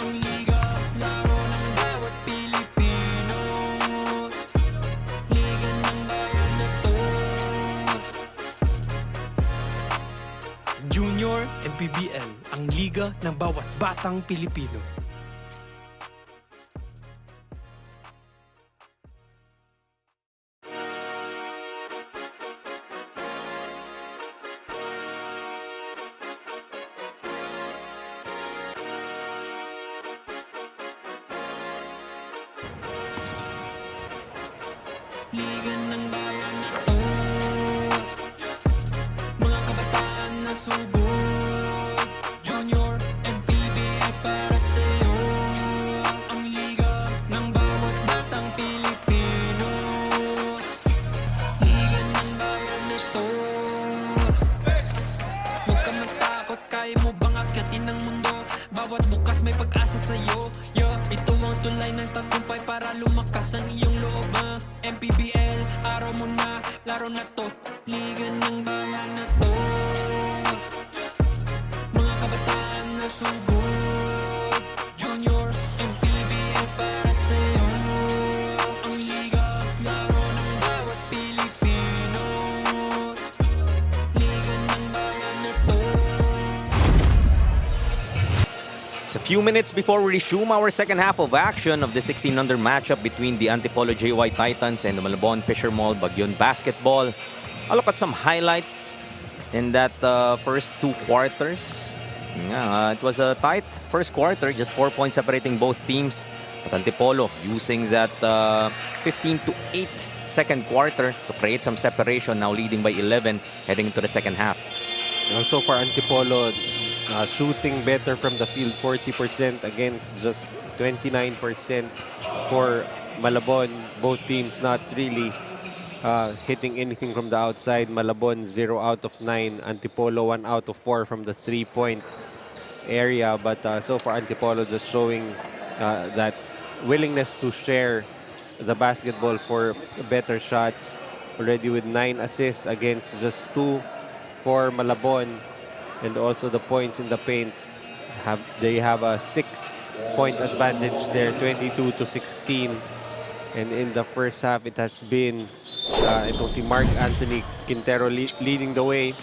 Ang liga, laro ng bawat Pilipino. Liga ng bayan na to. Junior MPBL, ang liga ng bawat batang Pilipino. Liga ng bayan na to, mga kabataan na sugod, Junior, MPBL para sa'yo. Ang liga ng bawat batang Pilipino, liga ng bayan na to. Huwag ka matakot, kaya mo bang akyatin ang mundo? Bawat bukas may pag-asa sa'yo. Ito ang tulay ng tagumpay para lumakas ang iyong loob. MPBL, araw mo na, laro na to. Liga ng bayan na to, mga kabataan na sugod, Junior, MPBL para sa'yo. Ang liga, laro ng bawat Pilipino, liga ng bayan na to. It's a few minutes before we resume our second half of action of the 16-under matchup between the Antipolo JY Titans and the Malabon Fisher Mall Bagyon basketball. I'll look at some highlights in that first two quarters. Yeah, it was a tight first quarter, just 4 points separating both teams. But Antipolo using that 15-8 second quarter to create some separation, now leading by 11 heading into the second half. And so far, Antipolo shooting better from the field, 40% against just 29% for Malabon. Both teams not really hitting anything from the outside. Malabon 0 out of 9, Antipolo 1 out of 4 from the 3-point area. But so far, Antipolo just showing that willingness to share the basketball for better shots. Already with 9 assists against just 2 for Malabon. And also the points in the paint, they have a 6-point advantage there, 22-16. And in the first half, it has been itong si Mark Anthony Quintero leading the way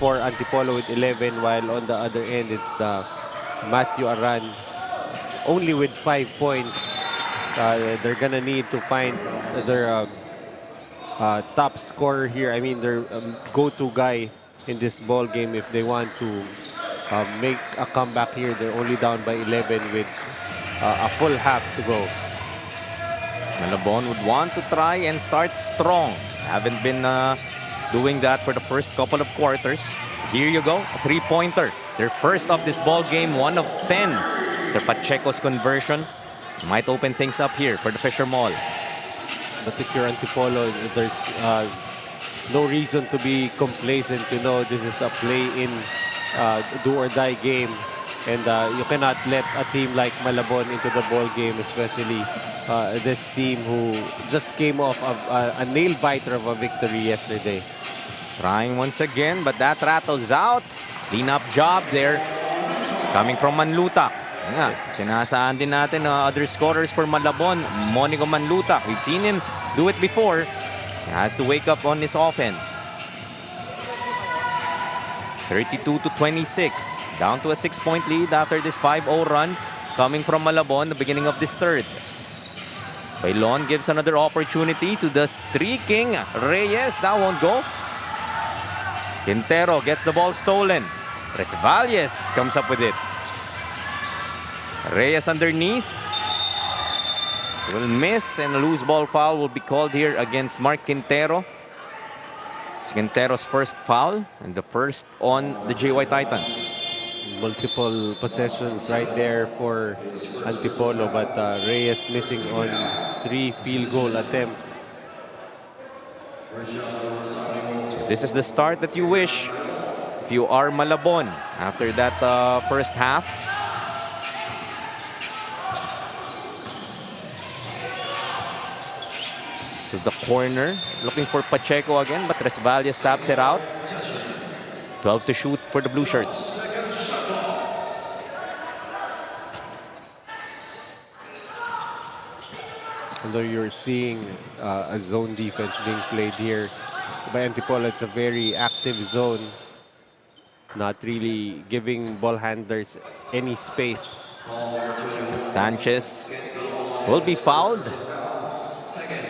for Antipolo with 11, while on the other end, it's Matthew Aran only with 5 points. They're gonna need to find their top scorer here. I mean, their go-to guy in this ball game if they want to make a comeback here. They're only down by 11 with a full half to go. Malabon would want to try and start strong. Haven't been doing that for the first couple of quarters. Here you go, a three-pointer. Their first of this ball game, 1 of 10. Their Pacheco's conversion might open things up here for the Fisher Mall. But if you're Antipolo, there's no reason to be complacent. You know, this is a play-in, do-or-die game. And you cannot let a team like Malabon into the ball game, especially this team who just came off a nail-biter of a victory yesterday. Trying once again, but that rattles out. Clean-up job there coming from Manlutak. Yeah, sinasaan din natin other scorers for Malabon. Monico Manlutak, we've seen him do it before. He has to wake up on his offense. 32-26, down to a 6-point lead after this 5-0 run coming from Malabon, the beginning of this third. Bailon gives another opportunity to the streaking Reyes. That won't go. Quintero gets the ball stolen. Resvalles comes up with it. Reyes underneath. Will miss, and a loose ball foul will be called here against Mark Quintero. It's Quintero's first foul and the first on the JY Titans. Multiple possessions right there for Antipolo, but Reyes missing on 3 field goal attempts. This is the start that you wish if you are Malabon after that first half. To the corner, looking for Pacheco again, but Resvalles taps it out. 12 to shoot for the Blue Shirts. Although you're seeing a zone defense being played here by Antipolo, it's a very active zone, not really giving ball handlers any space. Sanchez will be fouled.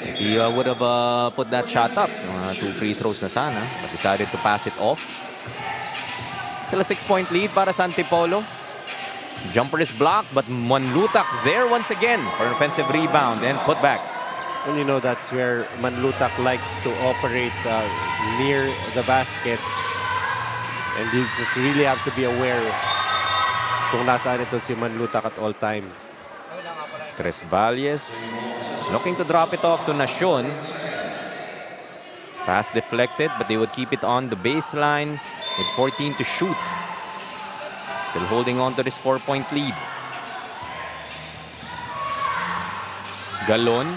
If he would have put that shot up, 2 free throws na sana, but decided to pass it off. Still a 6-point lead para sa Antipolo. Jumper is blocked, but Manlutak there once again for an offensive rebound and put back. And you know, that's where Manlutak likes to operate near the basket. And you just really have to be aware kung nasaan ito si Manlutak at all times. Tresvalles looking to drop it off to Nacion. Pass deflected, but they would keep it on the baseline with 14 to shoot. Still holding on to this 4-point lead. Galon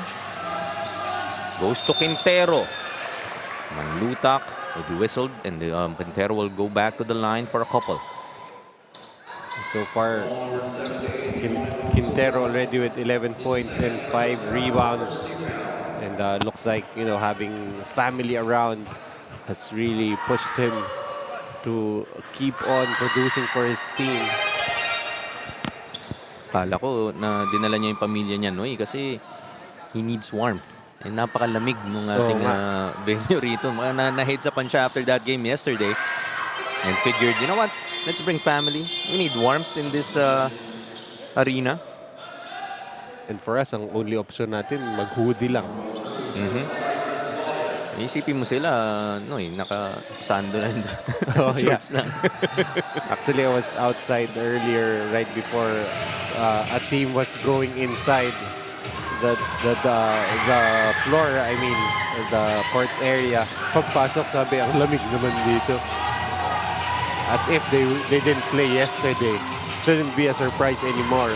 goes to Quintero. Manlutak will be whistled, and Quintero will go back to the line for a couple. So far, Quintero already with 11 points and 5 rebounds. And looks like, you know, having family around has really pushed him to keep on producing for his team. Kala ko na dinala niya yung pamilya niya, no? Kasi he needs warmth. And napakalamig nung ating venue rito. Na-heads upan siya after that game yesterday. And figured, you know what? Let's bring family. We need warmth in this arena. And for us, ang only option natin, mag-hoodie lang. Isipin mo sila, naka-sando lang. Shorts lang. Actually, I was outside earlier, right before a team was going inside the floor, I mean, the court area. Pagpasok, sabi, ang lamig naman dito. As if they didn't play yesterday. Shouldn't be a surprise anymore.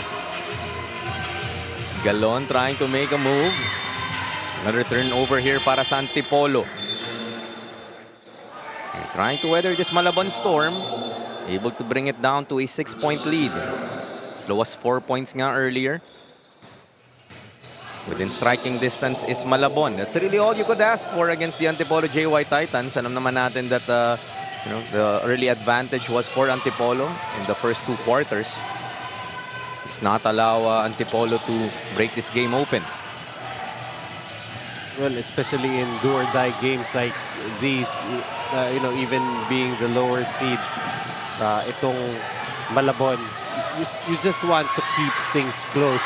Galon trying to make a move. Another turnover here para sa Antipolo. Trying to weather this Malabon storm. Able to bring it down to a 6-point lead. As low as 4 points nga earlier. Within striking distance is Malabon. That's really all you could ask for against the Antipolo JY Titans. Alam naman natin that the early advantage was for Antipolo in the first 2 quarters. It's not allow Antipolo to break this game open. Well, especially in do-or-die games like these, even being the lower seed, itong Malabon, you just want to keep things close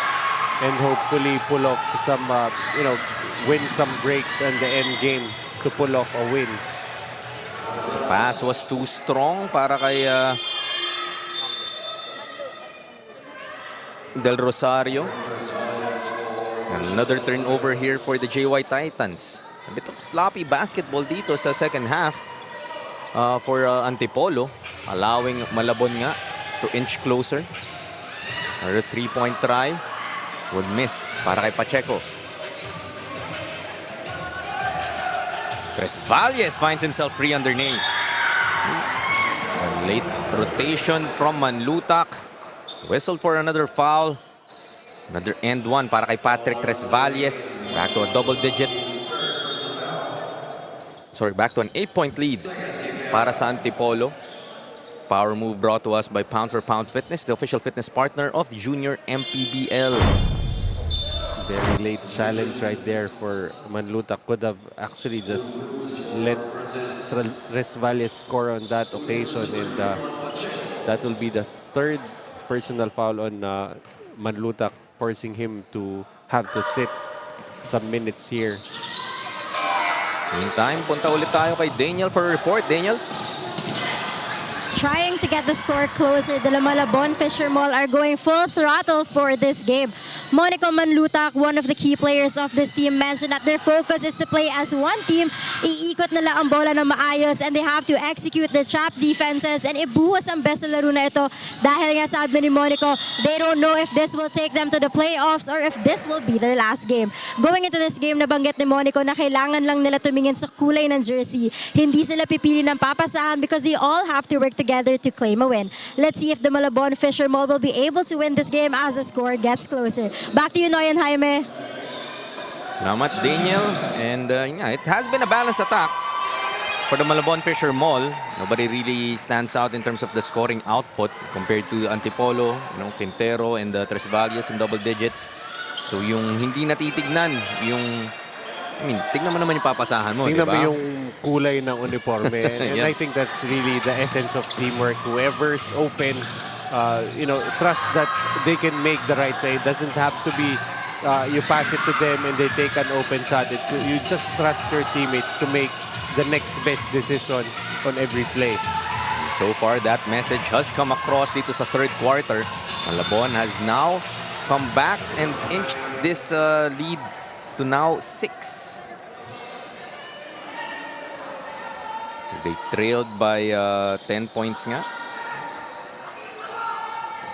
and hopefully pull off some, win some breaks in the end game to pull off a win. The pass was too strong para kay Del Rosario. Another turnover here for the JY Titans. A bit of sloppy basketball dito sa second half for Antipolo, allowing Malabon nga to inch closer. Another 3-point try would miss para kay Pacheco. Tresvalles finds himself free underneath. A late rotation from Manlutak. Whistled for another foul. Another end one para kay Patrick Tresvalles. Back to a double-digit. Back to an 8-point lead para sa Antipolo. Power move brought to us by Pound for Pound Fitness, the official fitness partner of the Junior MPBL. Very late challenge right there for Manlutak. Could have actually just let Tresvalles score on that occasion, and that will be the 3rd personal foul on Manlutak, forcing him to have to sit some minutes here. Meantime, punta ulit tayo kay Daniel for a report. Daniel? Trying to get the score closer, the Malabon Fisher Mall are going full throttle for this game. Monica Manlutak, one of the key players of this team, mentioned that their focus is to play as one team. Iikot nila ang bola ng maayos, and they have to execute the trap defenses, and ibuhos ang best na laro na ito. Dahil nga sabi ni Monica, they don't know if this will take them to the playoffs or if this will be their last game. Going into this game, nabanggit ni Monica na kailangan lang nila tumingin sa kulay ng jersey. Hindi sila pipili ng papasahan because they all have to work together to claim a win. Let's see if the Malabon Fisher Mall will be able to win this game as the score gets closer. Back to you, Noy and Jaime. Salamat, Daniel. And it has been a balanced attack for the Malabon Fisher Mall. Nobody really stands out in terms of the scoring output compared to Antipolo, Quintero and Tresvalles in double digits. So yung hindi natitignan, tignan mo naman yung papasahan mo, tignan diba? mo yung kulay ng uniforme. And I think that's really the essence of teamwork. Whoever's open, trust that they can make the right play. It doesn't have to be you pass it to them and they take an open shot. You just trust your teammates to make the next best decision on every play. So far, that message has come across dito sa third quarter. Malabon has now come back and inched this lead to now 6. So they trailed by 10 points nga.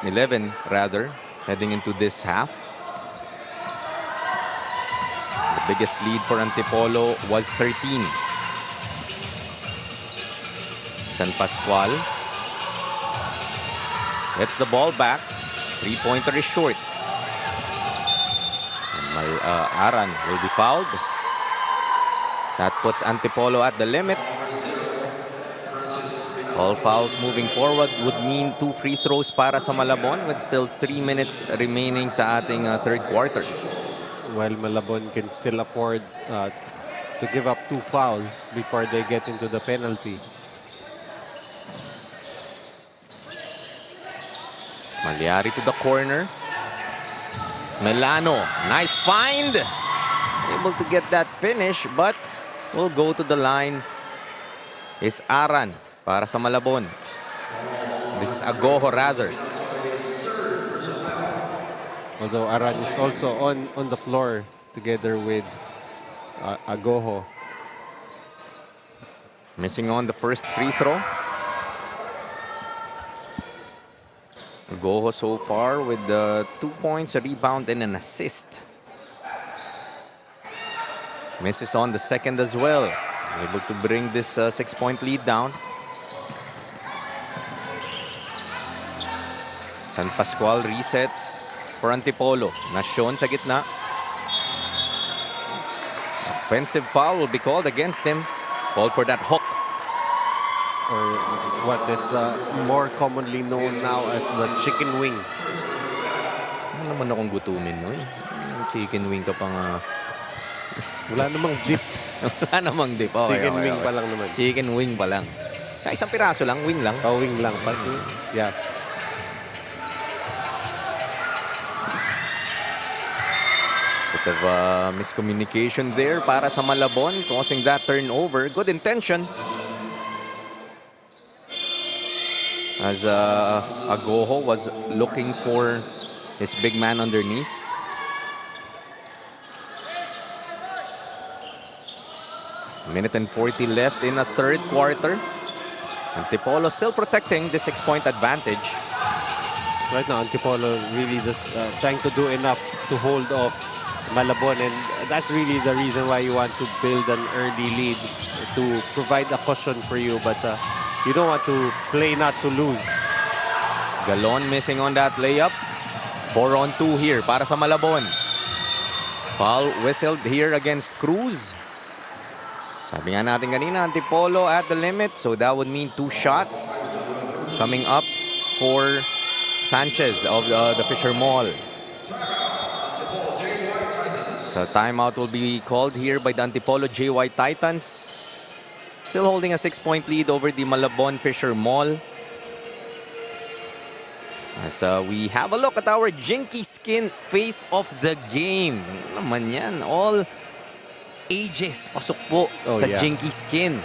11 rather, heading into this half. The biggest lead for Antipolo was 13. San Pascual gets the ball back. Three-pointer is short. And Aran will be fouled. That puts Antipolo at the limit. All fouls moving forward would mean 2 free throws para sa Malabon with still 3 minutes remaining sa ating third quarter. While Malabon can still afford to give up 2 fouls before they get into the penalty. Malyari to the corner. Melano, nice find. Able to get that finish, but will go to the line is Aran para sa Malabon. This is Agoho rather. Although Aran is also on the floor together with Agoho. Missing on the first free throw. Agoho so far with 2 points, a rebound, and an assist. Misses on the second as well. Able to bring this 6-point lead down. San Pascual resets for Antipolo. Nasyon sa gitna. Offensive foul will be called against him. Called for that hook. Or what is more commonly known now as the chicken wing. Ano naman akong gutumin, no? Chicken wing ka pa nga. Wala namang dip. Wala namang dip. Okay, Chicken wing pa lang naman. Chicken wing pa lang. Isang piraso lang, wing lang. Oh, wing lang. Yeah. Bit of miscommunication there para sa Malabon, causing that turnover. Good intention. As Agoho was looking for his big man underneath. Minute and 40 left in the third quarter. Antipolo still protecting the 6-point advantage. Right now, Antipolo really just trying to do enough to hold off Malabon, and that's really the reason why you want to build an early lead to provide a cushion for you, but you don't want to play not to lose. Galon missing on that layup. 4-on-2 here para sa Malabon. Foul whistled here against Cruz. Sabi nga natin kanina, Antipolo at the limit, so that would mean 2 shots coming up for Sanchez of the Fisher Mall. So timeout will be called here by the Antipolo JY Titans. Still holding a 6-point lead over the Malabon Fisher Mall. As we have a look at our Jinky Skin face of the game. Ano naman yan? All ages. Pasok po sa Jinky Skin.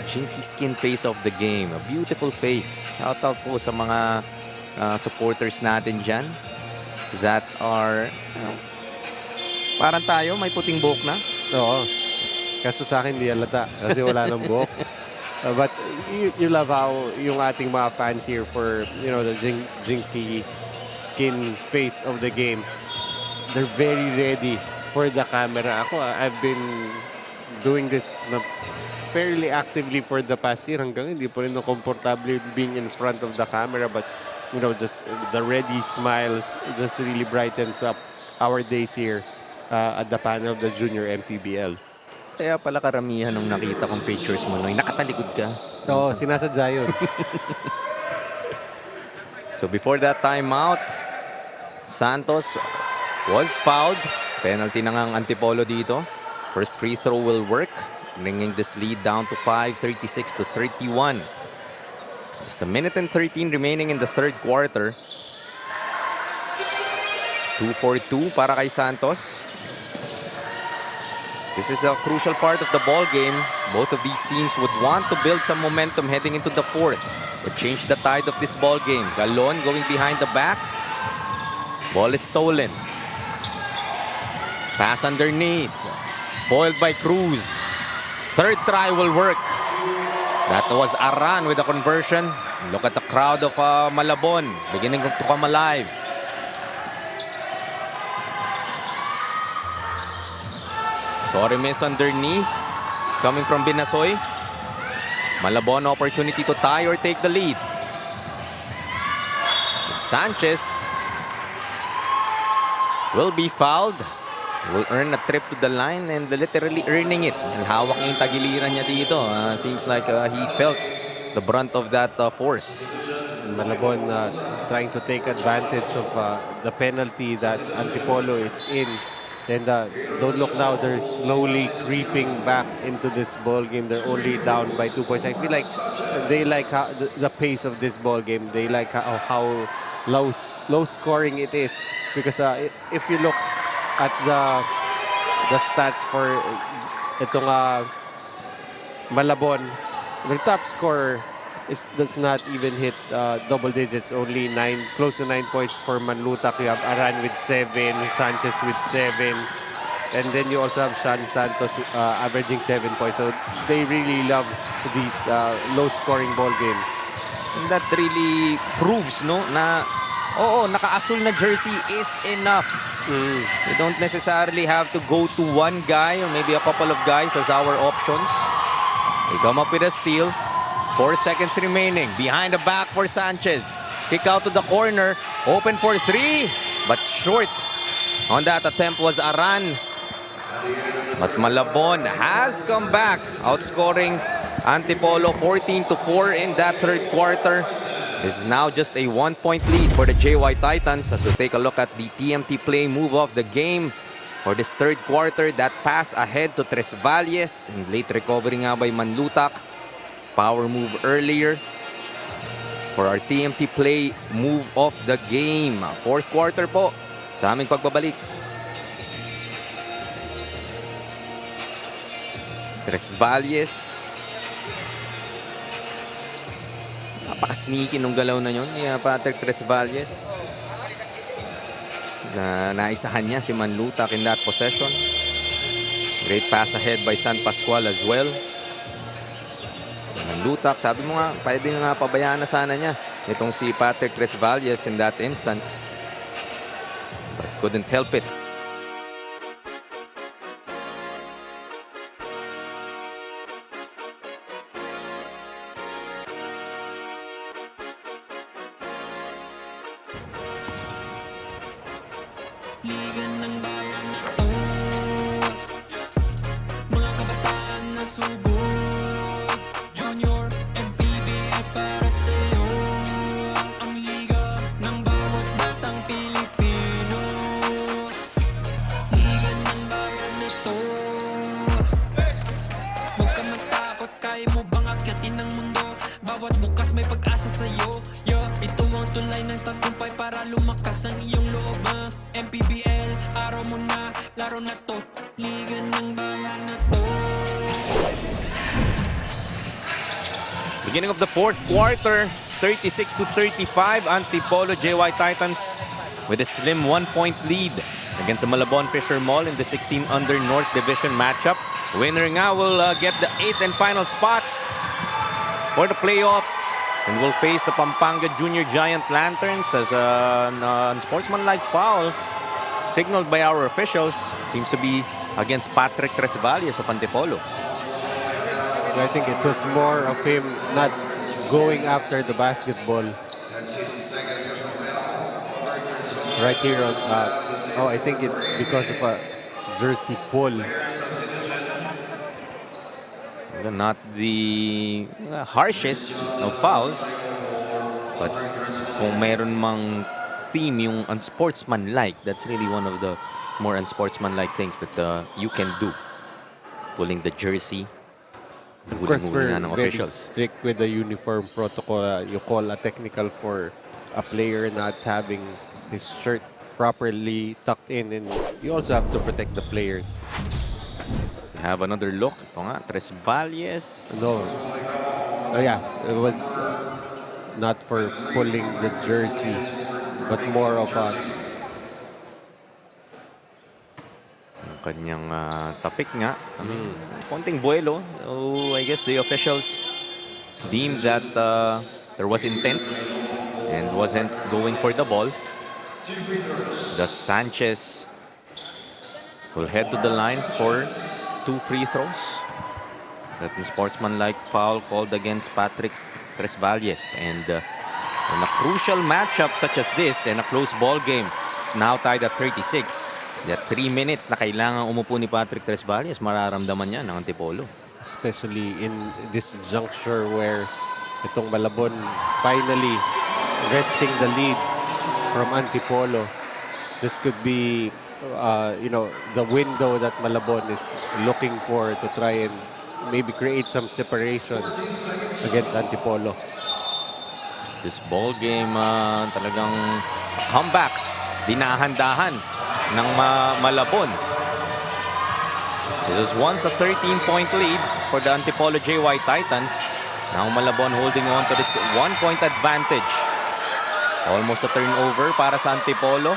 Jinky Skin face of the game. A beautiful face. Shout out po sa mga supporters natin dyan that are parang tayo, may puting buhok na. Oo. Kaso sa akin, di halata kasi wala nang buhok. But you love how yung ating mga fans here for, you know, the Jinky Skin face of the game. They're very ready for the camera. Ako, I've been doing this fairly actively for the past year. Hanggang hindi po rin komportable being in front of the camera. But, you know, just the ready smiles just really brightens up our days here at the panel of the Junior MPBL. Kaya pala karamihan nung nakita kong pictures mo, Noy, nakatalikod ka. Oo, sinasadya yun. So before that timeout, Santos was fouled. Penalty na nga ang Antipolo dito. First free throw will work, bringing this lead down to 5, 36 to 31. Just a minute and 13 remaining in the third quarter. 2-4-2 para kay Santos. This is a crucial part of the ball game. Both of these teams would want to build some momentum heading into the fourth, but change the tide of this ball game. Galon going behind the back. Ball is stolen. Pass underneath. Foiled by Cruz. Third try will work. That was Aran with a conversion. Look at the crowd of Malabon beginning to come alive. Sorry miss underneath. Coming from Binasoy. Malabon opportunity to tie or take the lead. Sanchez will be fouled. Will earn a trip to the line and literally earning it. And hawak niya yung tagiliran niya dito. Seems like he felt the brunt of that force. Malabon trying to take advantage of the penalty that Antipolo is in. Then don't look now, they're slowly creeping back into this ball game. They're only down by 2 points. I feel like they like the pace of this ball game. They like how low scoring it is. Because if you look at the stats for itong Malabon, the top scorer does not even hit double digits. Only close to 9 points for Manlutak. You have Aran with 7, Sanchez with 7, and then you also have Sean Santos averaging 7 points. So they really love these low-scoring ball games. And that really proves, no, na naka-asul na jersey is enough. You don't necessarily have to go to one guy or maybe a couple of guys as our options. They come up with a steal. 4 seconds remaining. Behind the back for Sanchez. Kick out to the corner. Open for 3. But short. On that attempt was Aran. But Malabon has come back. Outscoring Antipolo 14-4 in that third quarter. This is now just a 1-point lead for the JY Titans. As we take a look at the TMT play move of the game for this third quarter. That pass ahead to Tres Valles. And late recovery nga by Manlutak. Power move earlier for our TMT play move of the game. Fourth quarter po sa aming pagbabalik. Tres Valles. Napaka-sneaky nung galaw na yun ni Patrick Tres Valles. Naisahan niya si Manlutak in that possession. Great pass ahead by San Pascual as well. Manlutak, sabi mo nga, pwede nga pabayaan na sana niya itong si Patrick Tres Valles in that instance. But couldn't help it. Liga ng bayan na to, mga kabataan na sugod. Junior, MPBL para sa'yo. Ang liga ng bawat batang Pilipino. Liga ng bayan na to. Huwag ka matakot, kaya mo bang akyatin ang mundo? Bawat bukas may pag-asa sa'yo. Ito ang tulay ng tagumpay para lumakas ang iyong loob. MPBL, araw mo na, laro na to. Liga ng bayan na to. Beginning of the fourth quarter, 36-35, Antipolo JY Titans with a slim 1-point lead against the Malabon Fisher Mall in the 16 under North Division matchup. Winner nga will get the 8th and final spot for the playoffs and will face the Pampanga Junior Giant Lanterns as a unsportsmanlike foul signaled by our officials. Seems to be against Patrick Tres Valles of Antipolo. I think it was more of him not going after the basketball. Right here on, I think it's because of a jersey pull. Not the harshest of fouls, but kung meron mang theme yung unsportsmanlike, that's really one of the more unsportsmanlike things that you can do. Pulling the jersey. Of course, we're ng very officials. strict with the uniform protocol. You call a technical for a player not having his shirt properly tucked in, and you also have to protect the players. We have another look. Ito nga, Tres Valles. No. Oh yeah, it was not for pulling the jersey, but more of a Yung kanyang tapik nga. Konting buwelo. So, I guess the officials deemed that there was intent and wasn't going for the ball. The Sanchez will head to the line for 2 free throws. That sportsmanlike foul called against Patrick Tres Valles. And in a crucial matchup such as this and a close ball game, now tied at 36, that 3 minutes na kailangan umupo ni Patrick Tres Valles, mararamdaman niya ng Antipolo. especially in this juncture where itong Malabon finally wresting the lead from Antipolo. This could be, you know, the window that Malabon is looking for to try and maybe create some separation against Antipolo. This ball game, talagang comeback, dinahandahan ng Malabon. This is once a 13-point lead for the Antipolo JY Titans. Now Malabon holding on to this 1-point advantage. Almost a turnover para sa Antipolo.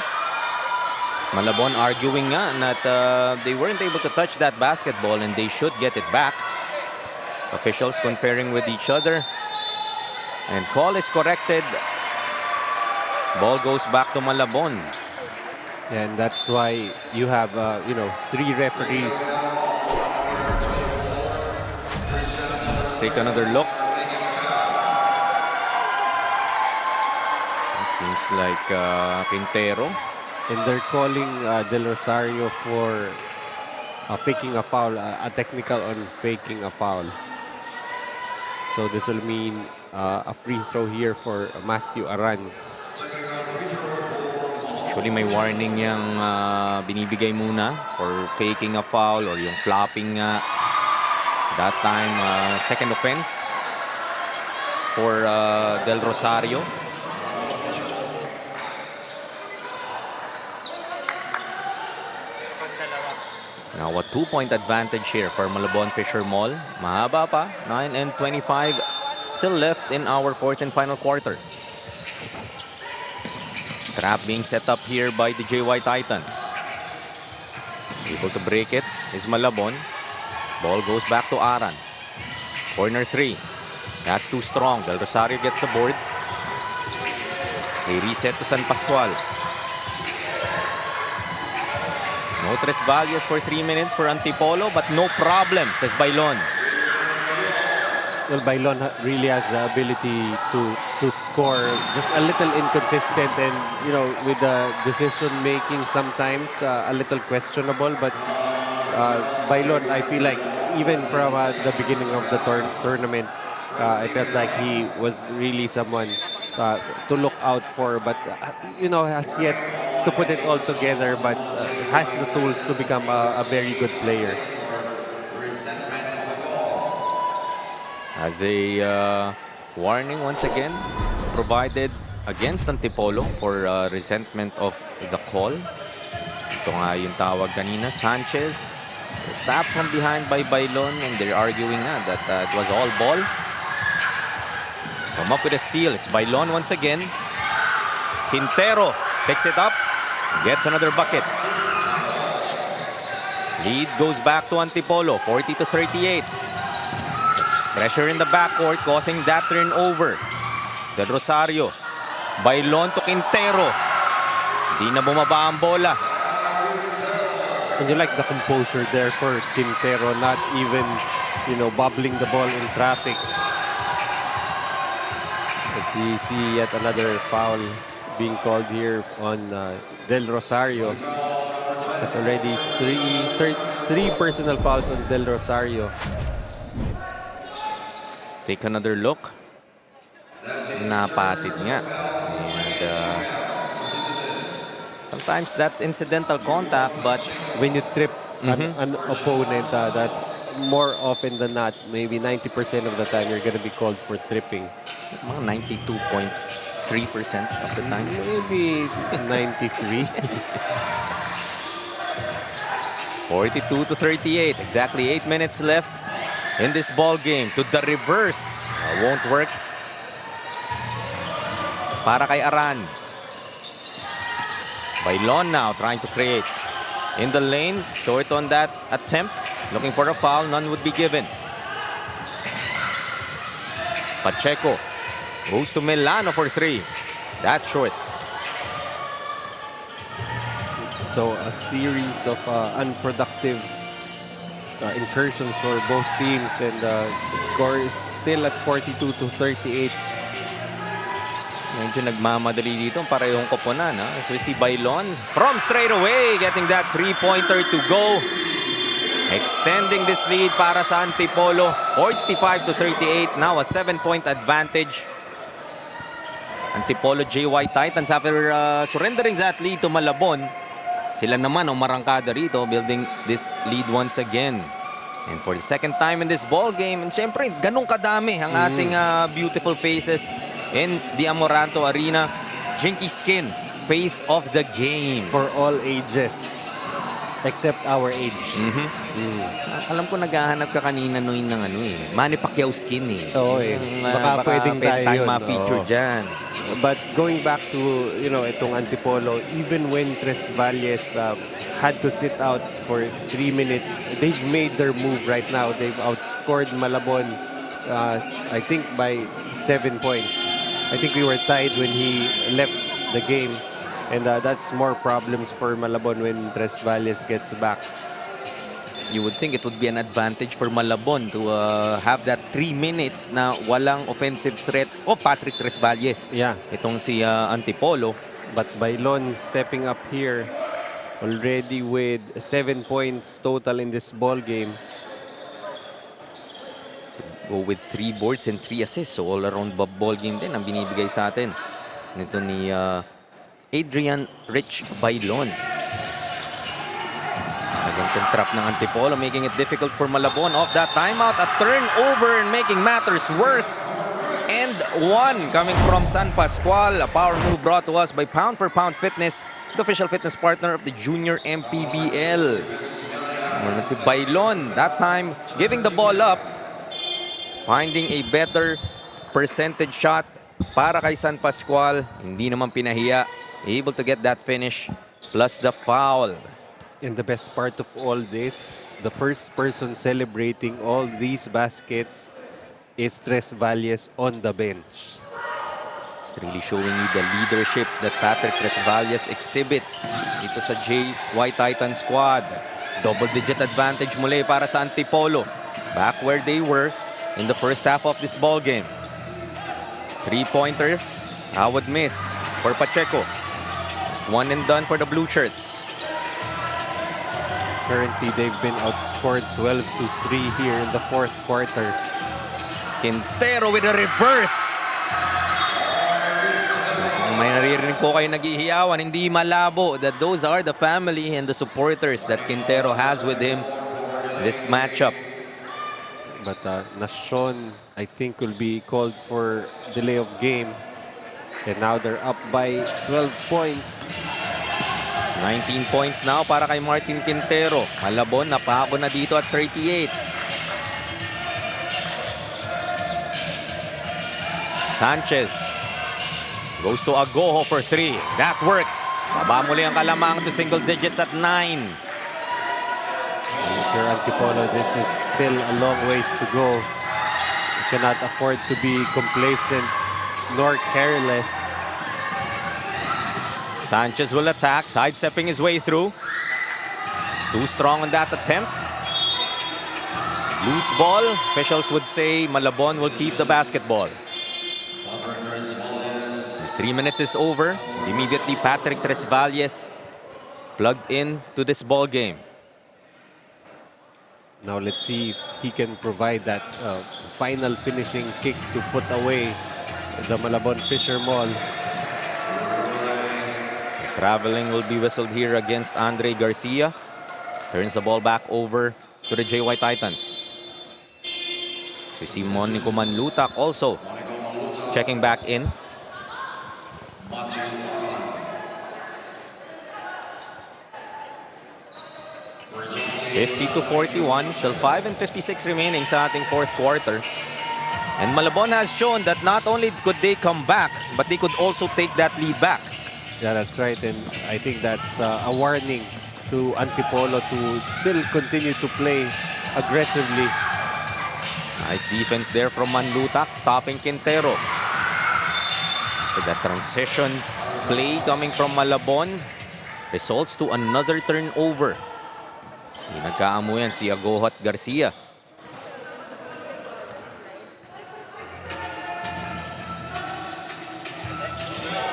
Malabon arguing nga that they weren't able to touch that basketball and they should get it back. Officials conferring with each other. And call is corrected. Ball goes back to Malabon. And that's why you have, you know, 3 referees. Let's take another look. It seems like Quintero. And they're calling Del Rosario for faking a foul, a technical on faking a foul. So this will mean a free throw here for Matthew Aran. Actually, may warning yung binibigay muna for faking a foul or yung flopping. That time, second offense for Del Rosario. Now a 2-point advantage here for Malabon Fisher Mall. Mahaba pa, 9 and 25 still left in our 4th and final quarter. Trap being set up here by the JY Titans. Able to break it is Malabon. Ball goes back to Aran. Corner 3. That's too strong. Del Rosario gets the board. A reset to San Pascual. No Tres Valles for 3 minutes for Antipolo, but no problem, says Bailon. Well, Bailon really has the ability to score. Just a little inconsistent and, you know, with the decision making sometimes a little questionable. But Bailon, I feel like even from the beginning of the tournament, I felt like he was really someone to look out for. But, you know, has yet to put it all together, but has the tools to become a very good player. As a warning once again provided against Antipolo for resentment of the call. Ito nga yung tawag kanina. Sanchez tap from behind by Bailon and they're arguing na that it was all ball. Come up with a steal. It's Bailon once again. Quintero picks it up. Gets another bucket. Lead goes back to Antipolo, 40-38. Pressure in the backcourt causing that turnover. Del Rosario. Bailon to Quintero. Di na bumaba ang bola. And you like the composure there for Quintero, not even, you know, bubbling the ball in traffic. As you see yet another foul being called here on Del Rosario. That's already three personal fouls on Del Rosario. Take another look. Napatid nga. And sometimes that's incidental contact, but when you trip an opponent, that's more often than not, maybe 90% of the time, you're going to be called for tripping. mga 92.3% 3% of the time. Maybe 93. 42-38. Exactly 8 minutes left in this ball game. To the reverse. Won't work. Para kay Aran. Bailon now trying to create. In the lane. Short on that attempt. Looking for a foul. None would be given. Pacheco goes to Milano for 3. That's short. So a series of unproductive incursions for both teams, and the score is still at 42-38. Medyo nagmamadali dito. Parehong koponan. So we see Bailon from straight away getting that 3-pointer to go. Extending this lead para sa Antipolo. 45-38. Now a 7-point advantage. Antipolo JY Titans, after surrendering that lead to Malabon, sila naman ang marangkada rito, building this lead once again. And for the second time in this ball game, and syempre, ganun kadami ang ating beautiful faces in the Amoranto Arena. Jinky Skin, face of the game. For all ages. Except our age. Alam ko naghahanap ka kanina noon ng Manny Pacquiao skin Oo baka pwedeng tayo yun. Ma-feature dyan. But going back to, itong Antipolo, even when Tres Valles had to sit out for 3 minutes, they've made their move right now. They've outscored Malabon, I think, by 7 points. I think we were tied when he left the game. And that's more problems for Malabon when Tres Valles gets back. You would think it would be an advantage for Malabon to have that 3 minutes na walang offensive threat o Patrick Tres Valles. Yeah. Itong si Antipolo. But Bailon stepping up here already with 7 points total in this ball game. Go with 3 boards and 3 assists. So all around ball game din ang binibigay sa atin. Nito ni Adrian Rich Bailon. Nagantong trap ng Antipolo, making it difficult for Malabon. Off that timeout, a turnover and making matters worse. And 1 coming from San Pascual. A power move brought to us by Pound for Pound Fitness, the official fitness partner of the Junior MPBL. Si Bailon, that time giving the ball up, finding a better percentage shot para kay San Pascual. Hindi naman pinahiya. Able to get that finish plus the foul. And the best part of all this, the first person celebrating all these baskets is Tres Valles on the bench. It's really showing you the leadership that Patrick Tres Valles exhibits dito sa JY Titan squad. Double-digit advantage muli para sa Antipolo. Back where they were in the first half of this ball game. 3-pointer, I would miss for Pacheco. Just 1 and done for the Blue Shirts. Currently, they've been outscored 12-3 here in the 4th quarter. Quintero with a reverse. May naririnig po kayo naghihiyawan, hindi malabo that those are the family and the supporters that Quintero has with him in this matchup. But Nashon, I think, will be called for delay of game. And now they're up by 12 points. It's 19 points now para kay Martin Quintero. Malabon, napako na dito at 38. Sanchez goes to Agoho for 3. That works. Baba muli ang kalamang to single digits at 9. Sure, Antipolo, this is still a long ways to go. You cannot afford to be complacent nor careless. Sanchez will attack, sidestepping his way through. Too strong on that attempt. Loose ball. Officials would say Malabon will keep the basketball. 3 minutes is over. Immediately, Patrick Tres Valles plugged in to this ball game. Now let's see if he can provide that final finishing kick to put away the Malabon Fisher Mall. Traveling will be whistled here against Andre Garcia. Turns the ball back over to the JY Titans. We see Monico Manlutak also checking back in. 50-41, still 5 and 56 remaining sa ating fourth quarter. And Malabon has shown that not only could they come back, but they could also take that lead back. Yeah, that's right. And I think that's a warning to Antipolo to still continue to play aggressively. Nice defense there from Manlutak, stopping Quintero. So that transition play coming from Malabon results to another turnover. Nagkaamuyan si Agoho at Garcia.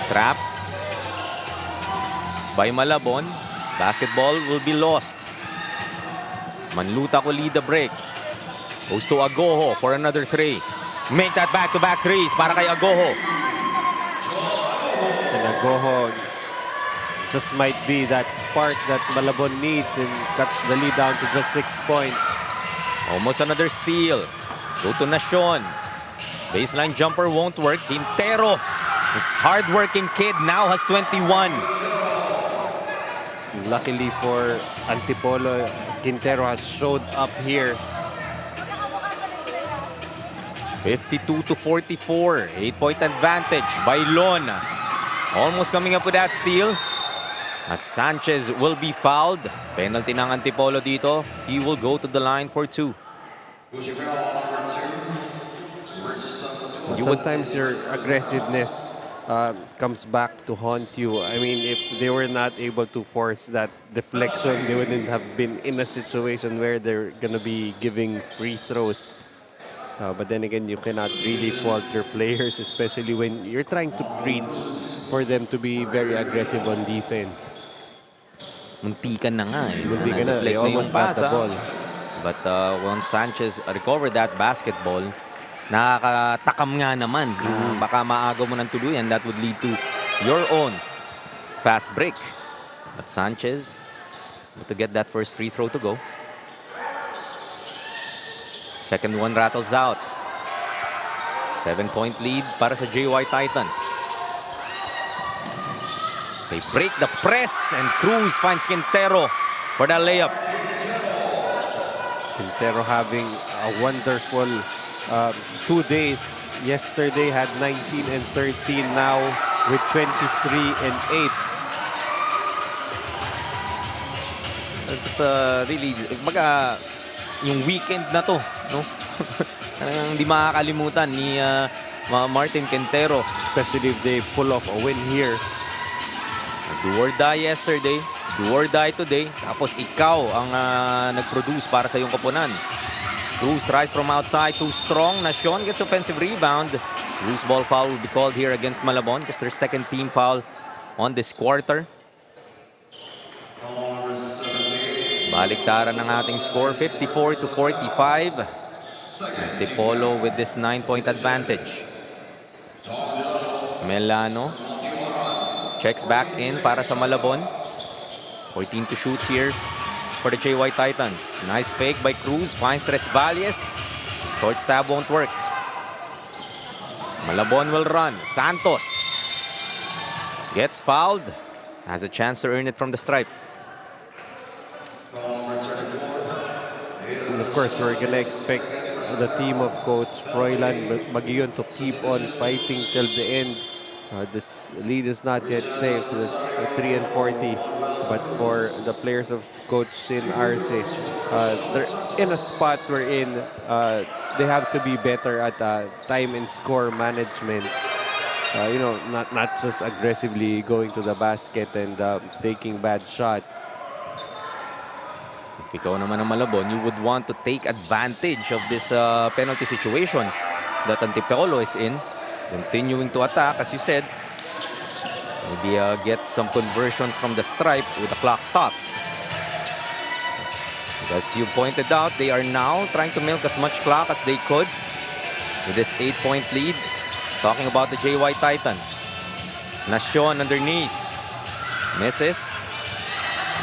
Trap by Malabon. Basketball will be lost. Manlutak will lead the break. Goes to Agoho for another three. Make that back-to-back threes para kay Agoho. And Agoho just might be that spark that Malabon needs and cuts the lead down to just 6 points. Almost another steal. Go to Nacion. Baseline jumper won't work. Quintero, this hard-working kid, now has 21. Luckily for Antipolo, Quintero has showed up here. 52-44. 8-point advantage by Lon. Almost coming up with that steal. As Sanchez will be fouled. Penalty ng Antipolo dito. He will go to the line for 2. Sometimes your aggressiveness comes back to haunt you. I mean, if they were not able to force that deflection, they wouldn't have been in a situation where they're going to be giving free throws. But then again, you cannot really fault your players, especially when you're trying to preach for them to be very aggressive on defense. Muntikan na nga eh. Muntikan na. They Na-deflect na yung almost got the pasa. ball. But once Sanchez recovered that basketball, nakakatakam nga naman. Baka maaga mo ng tuluyan. That would lead to your own fast break. But Sanchez, to get that first free throw to go. Second one rattles out. 7-point lead para sa JY Titans. They break the press and Cruz finds Quintero for the layup. Quintero having a wonderful 2 days. Yesterday had 19 and 13, now with 23 and 8. It's really, yung weekend na to, no? Hindi makakalimutan ni Martin Quintero. Especially if they pull off a win here. Do or die yesterday, do or die today. Tapos ikaw ang nag-produce para sa iyong kapunan. Cruz tries from outside, too strong. Nacion gets offensive rebound. Loose ball foul will be called here against Malabon because their second team foul on this quarter. Baliktaran ng ating score, 54-45. Antipolo with this 9-point advantage. Melano checks back in para sa Malabon. 14 to shoot here for the JY Titans. Nice fake by Cruz, finds Resbalies. Short stab won't work. Malabon will run. Santos gets fouled. Has a chance to earn it from the stripe. And of course, we're going to expect the team of Coach Froilan Magion to keep on fighting till the end. This lead is not yet safe. It's 3 and 40. But for the players of Coach Sin Arce, they're in a spot wherein they have to be better at time and score management. You know, not just aggressively going to the basket and taking bad shots. If ikaw naman ang Malabon, you would want to take advantage of this penalty situation that Antipolo is in. Continuing to attack, as you said. Maybe get some conversions from the stripe with the clock stop. As you pointed out, they are now trying to milk as much clock as they could with this 8-point lead. Talking about the JY Titans. Nacion underneath. Misses.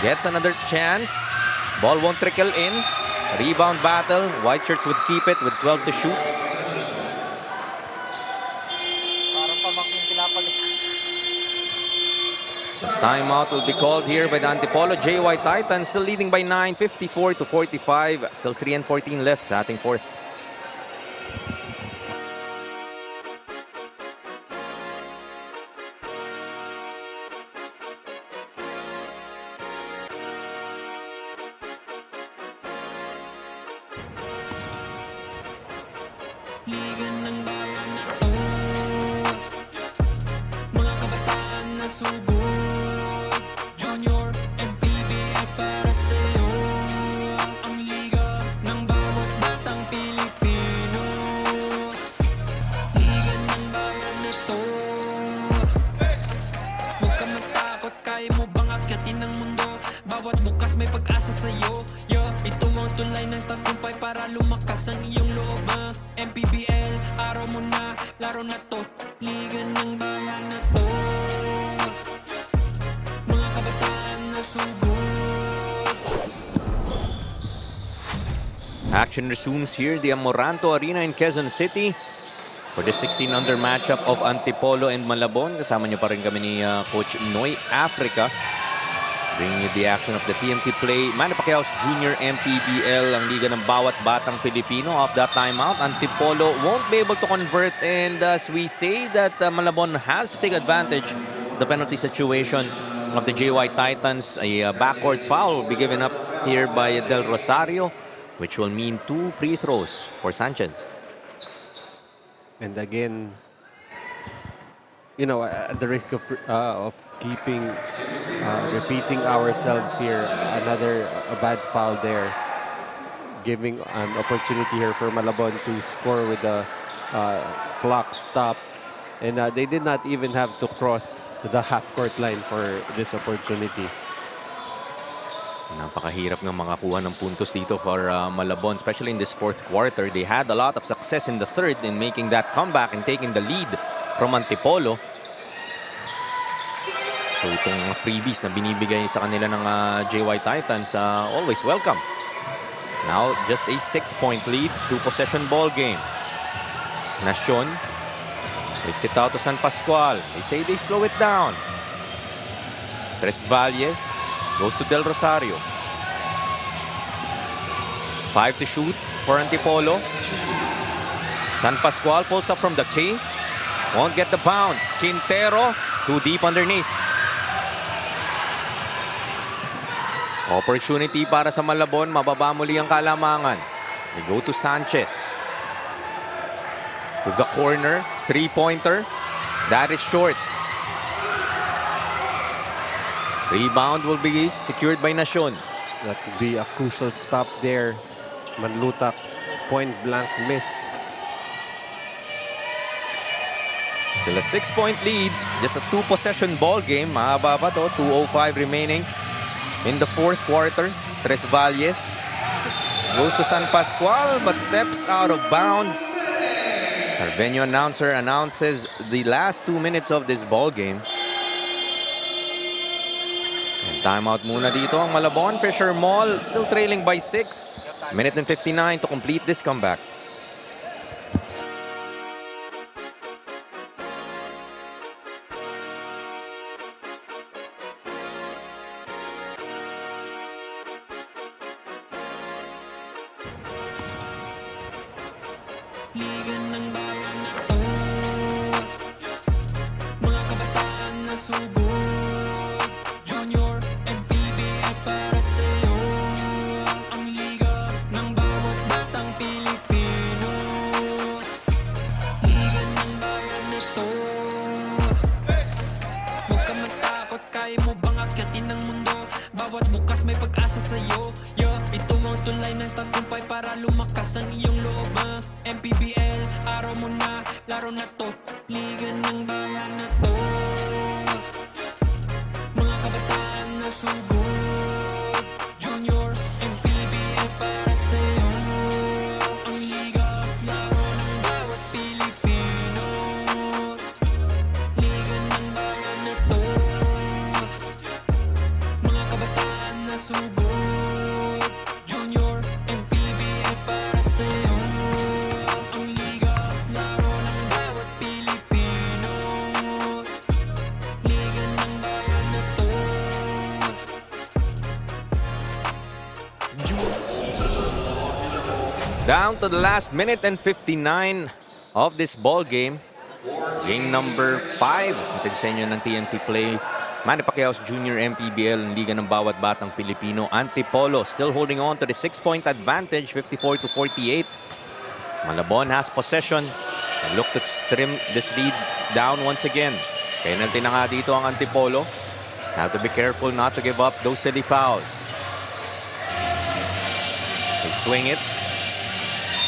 Gets another chance. Ball won't trickle in. Rebound battle. White shirts would keep it with 12 to shoot. Timeout will be called here by the Antipolo JY Titans, still leading by 9, 54-45. Still 3 and 14 left sa ating fourth. Liga ng bayan na to, mga kabataan na sugod, Junior, MPBL para sa'yo. Ang liga ng bawat batang Pilipino. Liga ng bayan na to, huwag ka matakot, kaya mo bang akyatin ang mundo? Bawat bukas may pag-asa sa'yo. Ito ang tulay ng tagumpay para lumakas ang iyong loob. MPBL, araw mo na, laro na to. Liga ng bayan na to, mga kabataan na sugod. Action resumes here, the Amoranto Arena in Quezon City for the 16-under matchup of Antipolo and Malabon. Kasama niyo pa rin kami ni Coach Noy Africa. Bringing you the action of the TMT play. Manny Pacquiao's Junior MPBL, ang liga ng bawat batang Pilipino. Off that timeout, Antipolo won't be able to convert. And as we say that Malabon has to take advantage of the penalty situation of the JY Titans. A backward foul will be given up here by Del Rosario, which will mean 2 free throws for Sanchez. And again, you know, at the risk of keeping repeating ourselves here, another a bad foul there, giving an opportunity here for Malabon to score with the clock stop, and they did not even have to cross the half-court line for this opportunity. Napakahirap ng makakuha ng puntos dito for Malabon, especially in this fourth quarter. They had a lot of success in the third in making that comeback and taking the lead from Antipolo. So itong freebies na binibigay sa kanila ng JY Titans, always welcome. Now just a 6-point lead, 2-possession ball game. Nacion takes it out to San Pascual. They say they slow it down. Tres Valles goes to Del Rosario. 5 to shoot for Antipolo. San Pascual pulls up from the key. Won't get the bounce. Quintero too deep underneath. Opportunity para sa Malabon. Mababa muli ang kalamangan. They go to Sanchez. To the corner. 3-pointer. That is short. Rebound will be secured by Nacion. That would be a crucial stop there. Manlutak, point blank miss. Still a 6-point lead. Just a 2-possession ball game. Mahaba pa to. 2:05 remaining in the fourth quarter. Tres Valles goes to San Pascual but steps out of bounds. Sarvenio announcer announces the last 2 minutes of this ball game. And timeout muna dito ang Malabon. Fisher Mall still trailing by 6. Minute and 59 to complete this comeback. Liga ng bayan na to, mga kabataan na sugod, Junior, MPBL para sa'yo. Ang liga ng bawat batang Pilipino. Liga ng bayan na to, huwag ka matakot, kaya mo bang akyatin ang mundo? Bawat bukas may pag-asa sa'yo. Ito ang tulay ng tagumpay para lumakas ang iyong loob. MPBL, araw mo na, laro na to. Liga ng bayan na to, mga kabataan na sugod, Junior, MPBL para sa'yo. Ang liga, laro ng bawat Pilipino. Liga ng bayan na to, mga kabataan na sugod, Junior, MPBL para sa'yo. Ang liga, laro ng bawat Pilipino. Down to the last minute and 59 of this ball game. Game number 5. Hatid sa inyo ng TNT Play. Manny Pacquiao's Junior MPBL, ang liga ng bawat batang Pilipino. Antipolo still holding on to the 6-point advantage, 54-48. Malabon has possession. And look to trim this lead down once again. Penalty na nga dito ang Antipolo. Have to be careful not to give up those silly fouls. They swing it.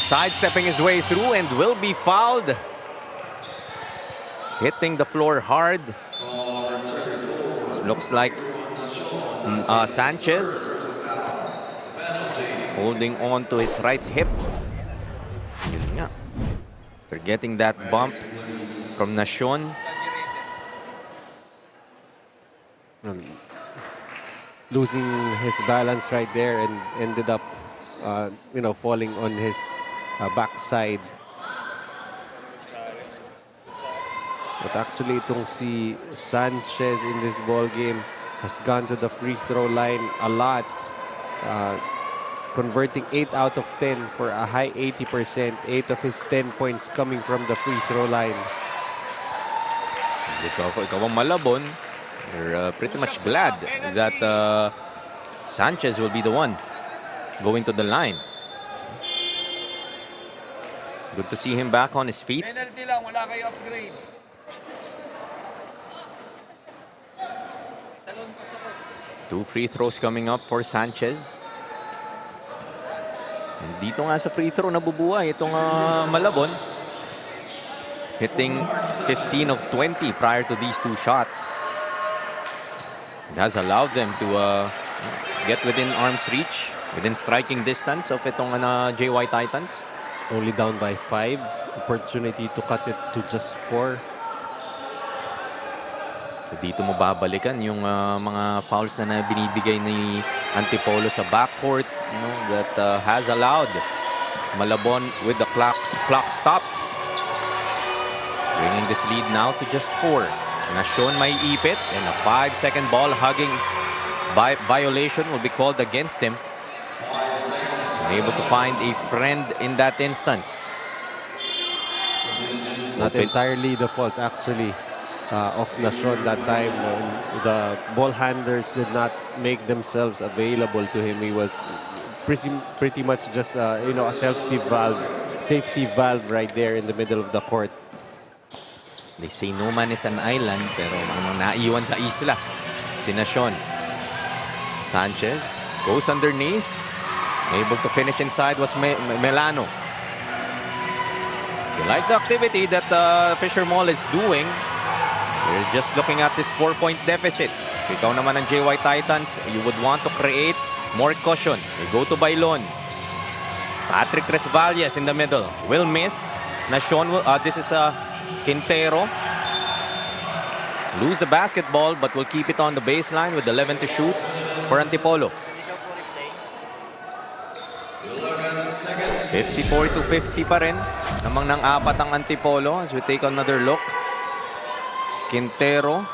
Sidestepping his way through and will be fouled. Hitting the floor hard. Looks like Sanchez holding on to his right hip. Yun nga. They're getting that bump from Nation. Losing his balance right there and ended up, falling on his backside. But actually, itong si Sanchez in this ball game has gone to the free throw line a lot, converting 8 out of 10 for a high 80%. 8 of his 10 points coming from the free throw line. Ikaw ang Malabon, you're pretty much glad that Sanchez will be the one going to the line. Good to see him back on his feet. Penalty lang, wala kayo upgrade. 2 free throws coming up for Sanchez. And dito nga sa free throw nabubuhay itong Malabon. Hitting 15 of 20 prior to these 2 shots. It has allowed them to get within arm's reach, within striking distance of itong JY Titans. Only down by 5. Opportunity to cut it to just 4. So dito mo babalikan yung mga fouls na binibigay ni Antipolo sa backcourt, that has allowed Malabon with the clock stopped. Bringing this lead now to just 4. Nation may ipit and a 5-second ball hugging violation will be called against him. Unable to find a friend in that instance. Not entirely the fault actually of Nation that time. The ball handlers did not make themselves available to him. He was pretty much just a safety valve right there in the middle of the court. They say no man is an island, pero naiwan sa isla si Nation. Sanchez goes underneath. Able to finish inside was Melano. You like the activity that Fisher Mall is doing. We're just looking at this 4-point deficit. If ikaw naman ang JY Titans, you would want to create more caution. You go to Bailon. Patrick Tresvalles in the middle. Will miss. Nation, this is Quintero. Lose the basketball but will keep it on the baseline with 11 to shoot for Antipolo. 54-50 pa rin. Namang nang apat ang Antipolo as we take another look. Quintero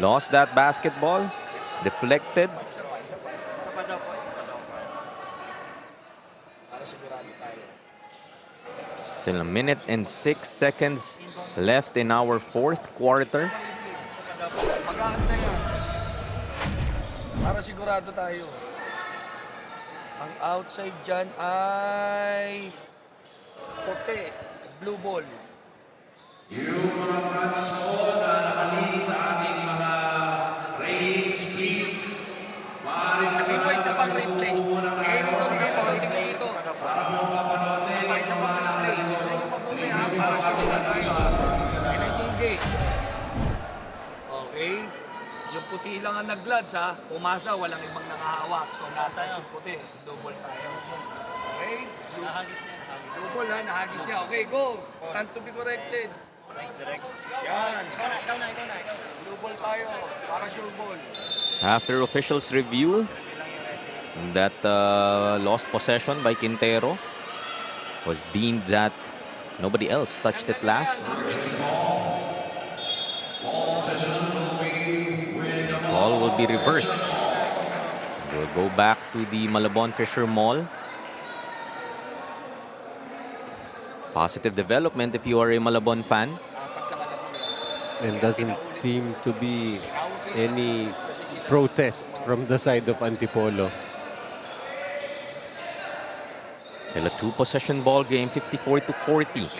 lost that basketball, deflected. Still a minute and 6 seconds left in our 4th quarter. Magaan na yan. Para sigurado tayo. Ang outside dyan ay puti. Blue ball. Yung mga fans po na nakaling sa ating mga ratings, please. Maaaring Isa pang replay. Dito. para po mapanood na Isa pang replay. Mabuti ha, para sigurado tayo. Engage. Okay. Yung puti lang ang nag-glads ha. Umasa, walang ibang nakahawak. So nasa yung puti. Double tayo. Okay? Nahagis niya. Double ha, nahagis niya. Okay, go. Stand to be corrected. Nice direct. Yan. Ikaw na. Blue ball tayo. Para sure ball. After officials review, that lost possession by Quintero was deemed that nobody else touched it last. Call will be reversed. We'll go back to the Malabon Fisher Mall. Positive development if you are a Malabon fan. And doesn't seem to be any protest from the side of Antipolo. Still a two-possession ball game, 54-40.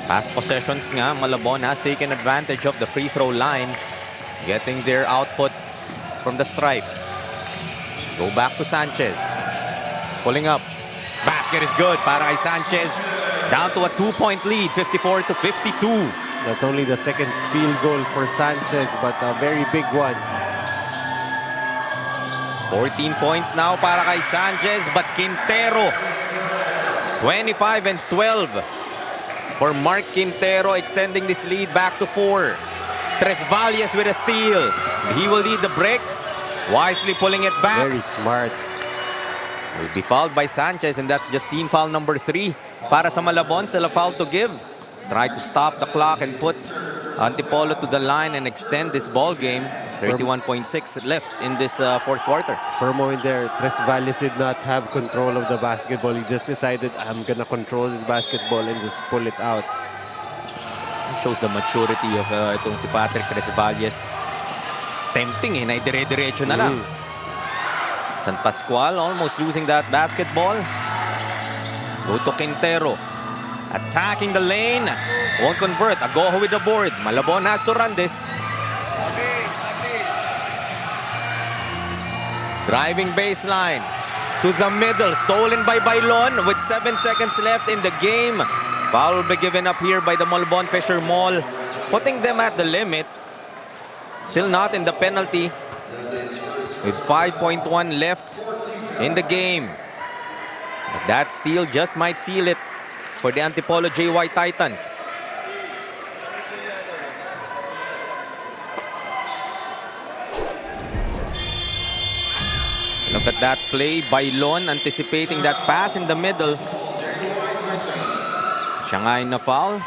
Past possessions nga, Malabon has taken advantage of the free throw line, getting their output from the stripe. Go back to Sanchez. Pulling up. Basket is good para kay Sanchez. Down to a 2-point lead, 54-52. That's only the second field goal for Sanchez, but a very big one. 14 points now para kay Sanchez, but Quintero, 25 and 12 for Mark Quintero, extending this lead back to 4. Tresvalles with a steal. He will lead the break, wisely pulling it back. Very smart. Will be fouled by Sanchez, and that's just team foul number 3 para sa Malabon. Still a foul to give. Try to stop the clock and put Antipolo to the line and extend this ball game. 31.6 left in this fourth quarter. For a moment there, Tresvalles did not have control of the basketball. He just decided, I'm gonna control the basketball and just pull it out. Shows the maturity of itong si Patrick Tresvalles. Tempting na dire-diretso na lang. San Pascual almost losing that basketball. Go to Quintero. Attacking the lane. Won't convert. Agoho with the board. Malabon has to run this. Driving baseline. To the middle. Stolen by Bailon with 7 seconds left in the game. Foul will be given up here by the Malabon Fisher Mall, putting them at the limit. Still not in the penalty. With 5.1 left in the game. But that steal just might seal it for the Antipolo JY Titans. Look at that play. Bailon anticipating that pass in the middle. Siya na foul.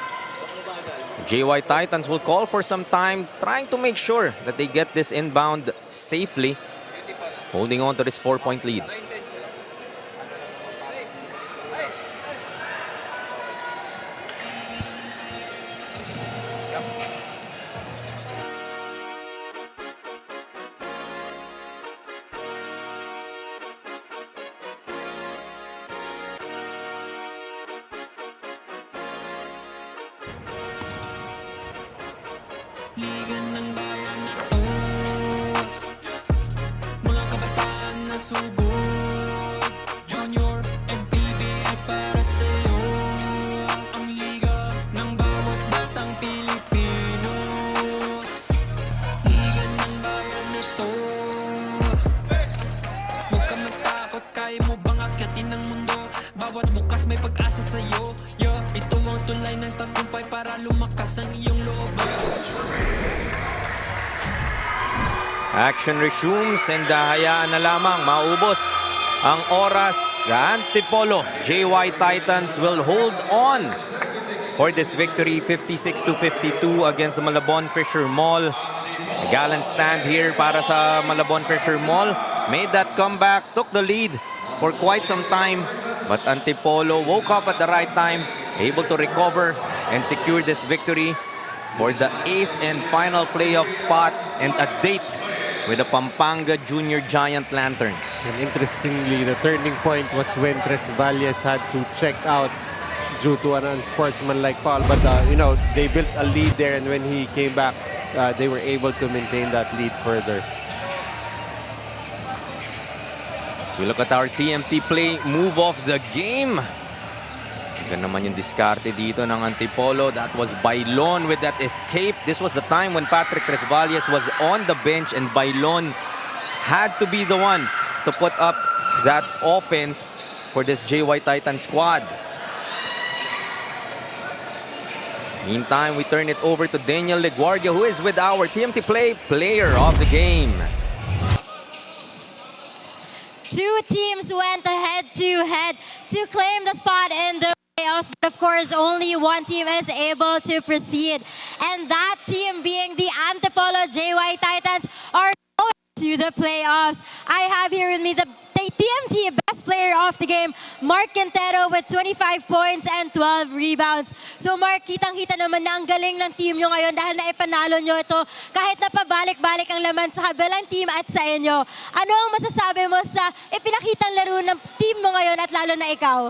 JY Titans will call for some time, trying to make sure that they get this inbound safely, holding on to this 4-point lead. Liga ng bayan na to, mga kabataan na sugod. Junior, MPBL para sa'yo. Ang liga ng bawat batang Pilipino. Liga ng bayan na to. Huwag ka matakot, kaya mo bang akyatin ang mundo? Bawat bukas may pag-asa sa'yo. Ito ang tulay ng tagumpay para lumakas ang iyong loob. Action resumes and hayaan na lamang maubos ang oras. The Antipolo JY Titans will hold on for this victory, 56-52 against the Malabon Fisher Mall. A gallant stand here para sa Malabon Fisher Mall. Made that comeback, took the lead for quite some time, but Antipolo woke up at the right time, able to recover and secure this victory for the 8th and final playoff spot and a date with the Pampanga Junior Giant Lanterns. And interestingly, the turning point was when Tresvalles had to check out due to an unsportsmanlike foul. But, you know, they built a lead there, and when he came back, they were able to maintain that lead further. So we look at our TMT play move of the game. Ganda naman yung diskarte dito ng Antipolo. That was Bailon with that escape. This was the time when Patrick Tresvalles was on the bench and Bailon had to be the one to put up that offense for this JY Titan squad. Meantime, we turn it over to Daniel Leguardia, who is with our TMT Play Player of the Game. Two teams went head-to-head to claim the spot in the playoffs, but of course, only one team is able to proceed. And that team being the Antipolo JY Titans are to the playoffs. I have here with me the TMT best player of the game, Mark Quintero with 25 points and 12 rebounds. So Mark, kitang-kita naman na ang galing ng team nyo ngayon dahil naipanalo nyo ito kahit na pabalik-balik ang laman sa kabilang team at sa inyo. Ano ang masasabi mo sa ipinakitang laro ng team mo ngayon at lalo na ikaw?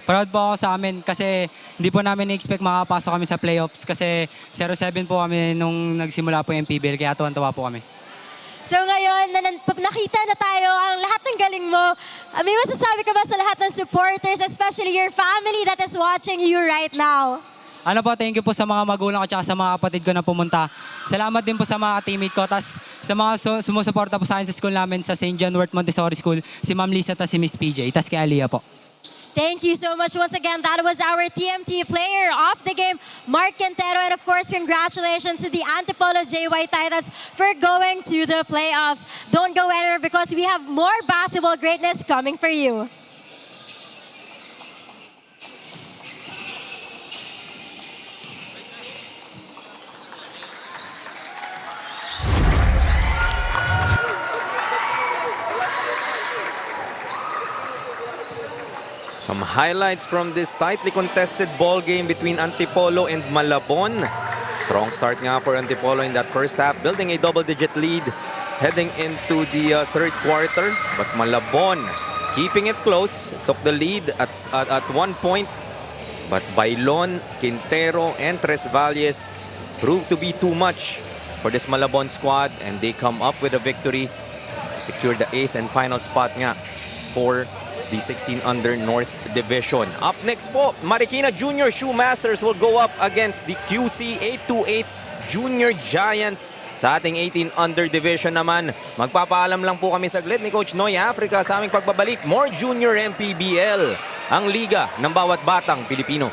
Proud po ako sa amin kasi hindi po namin na-expect makapasok kami sa playoffs kasi 0-7 po kami nung nagsimula po yung MPBL kaya tuwan-tuwa po kami. So ngayon, nakita na tayo ang lahat ng galing mo. May masasabi ka ba sa lahat ng supporters, especially your family that is watching you right now? Ano po, thank you po sa mga magulang ko at sa mga kapatid ko na pumunta. Salamat din po sa mga teammate ko. Tas sa mga sumusuporta po sa akin sa school namin sa St. John Wort Montessori School, si Ma'am Lisa at si Miss PJ. Tas kay Aliyah po. Thank you so much once again. That was our TMT player of the game, Mark Quintero. And of course, congratulations to the Antipolo JY Titans for going to the playoffs. Don't go anywhere because we have more basketball greatness coming for you. Some highlights from this tightly contested ball game between Antipolo and Malabon. Strong start nga for Antipolo in that first half, building a double-digit lead heading into the third quarter. But Malabon keeping it close, took the lead at 1 point. But Bailon, Quintero, and Tres Valles proved to be too much for this Malabon squad, and they come up with a victory to secure the 8th and final spot nga for the 16 under North Division. Up next po, Marikina Junior Shoe Masters will go up against the QC 828 Junior Giants. Sa ating 18 under division naman, magpapaalam lang po kami saglit ni Coach Noy Africa sa aming pagbabalik. More Junior MPBL, ang liga ng bawat batang Pilipino.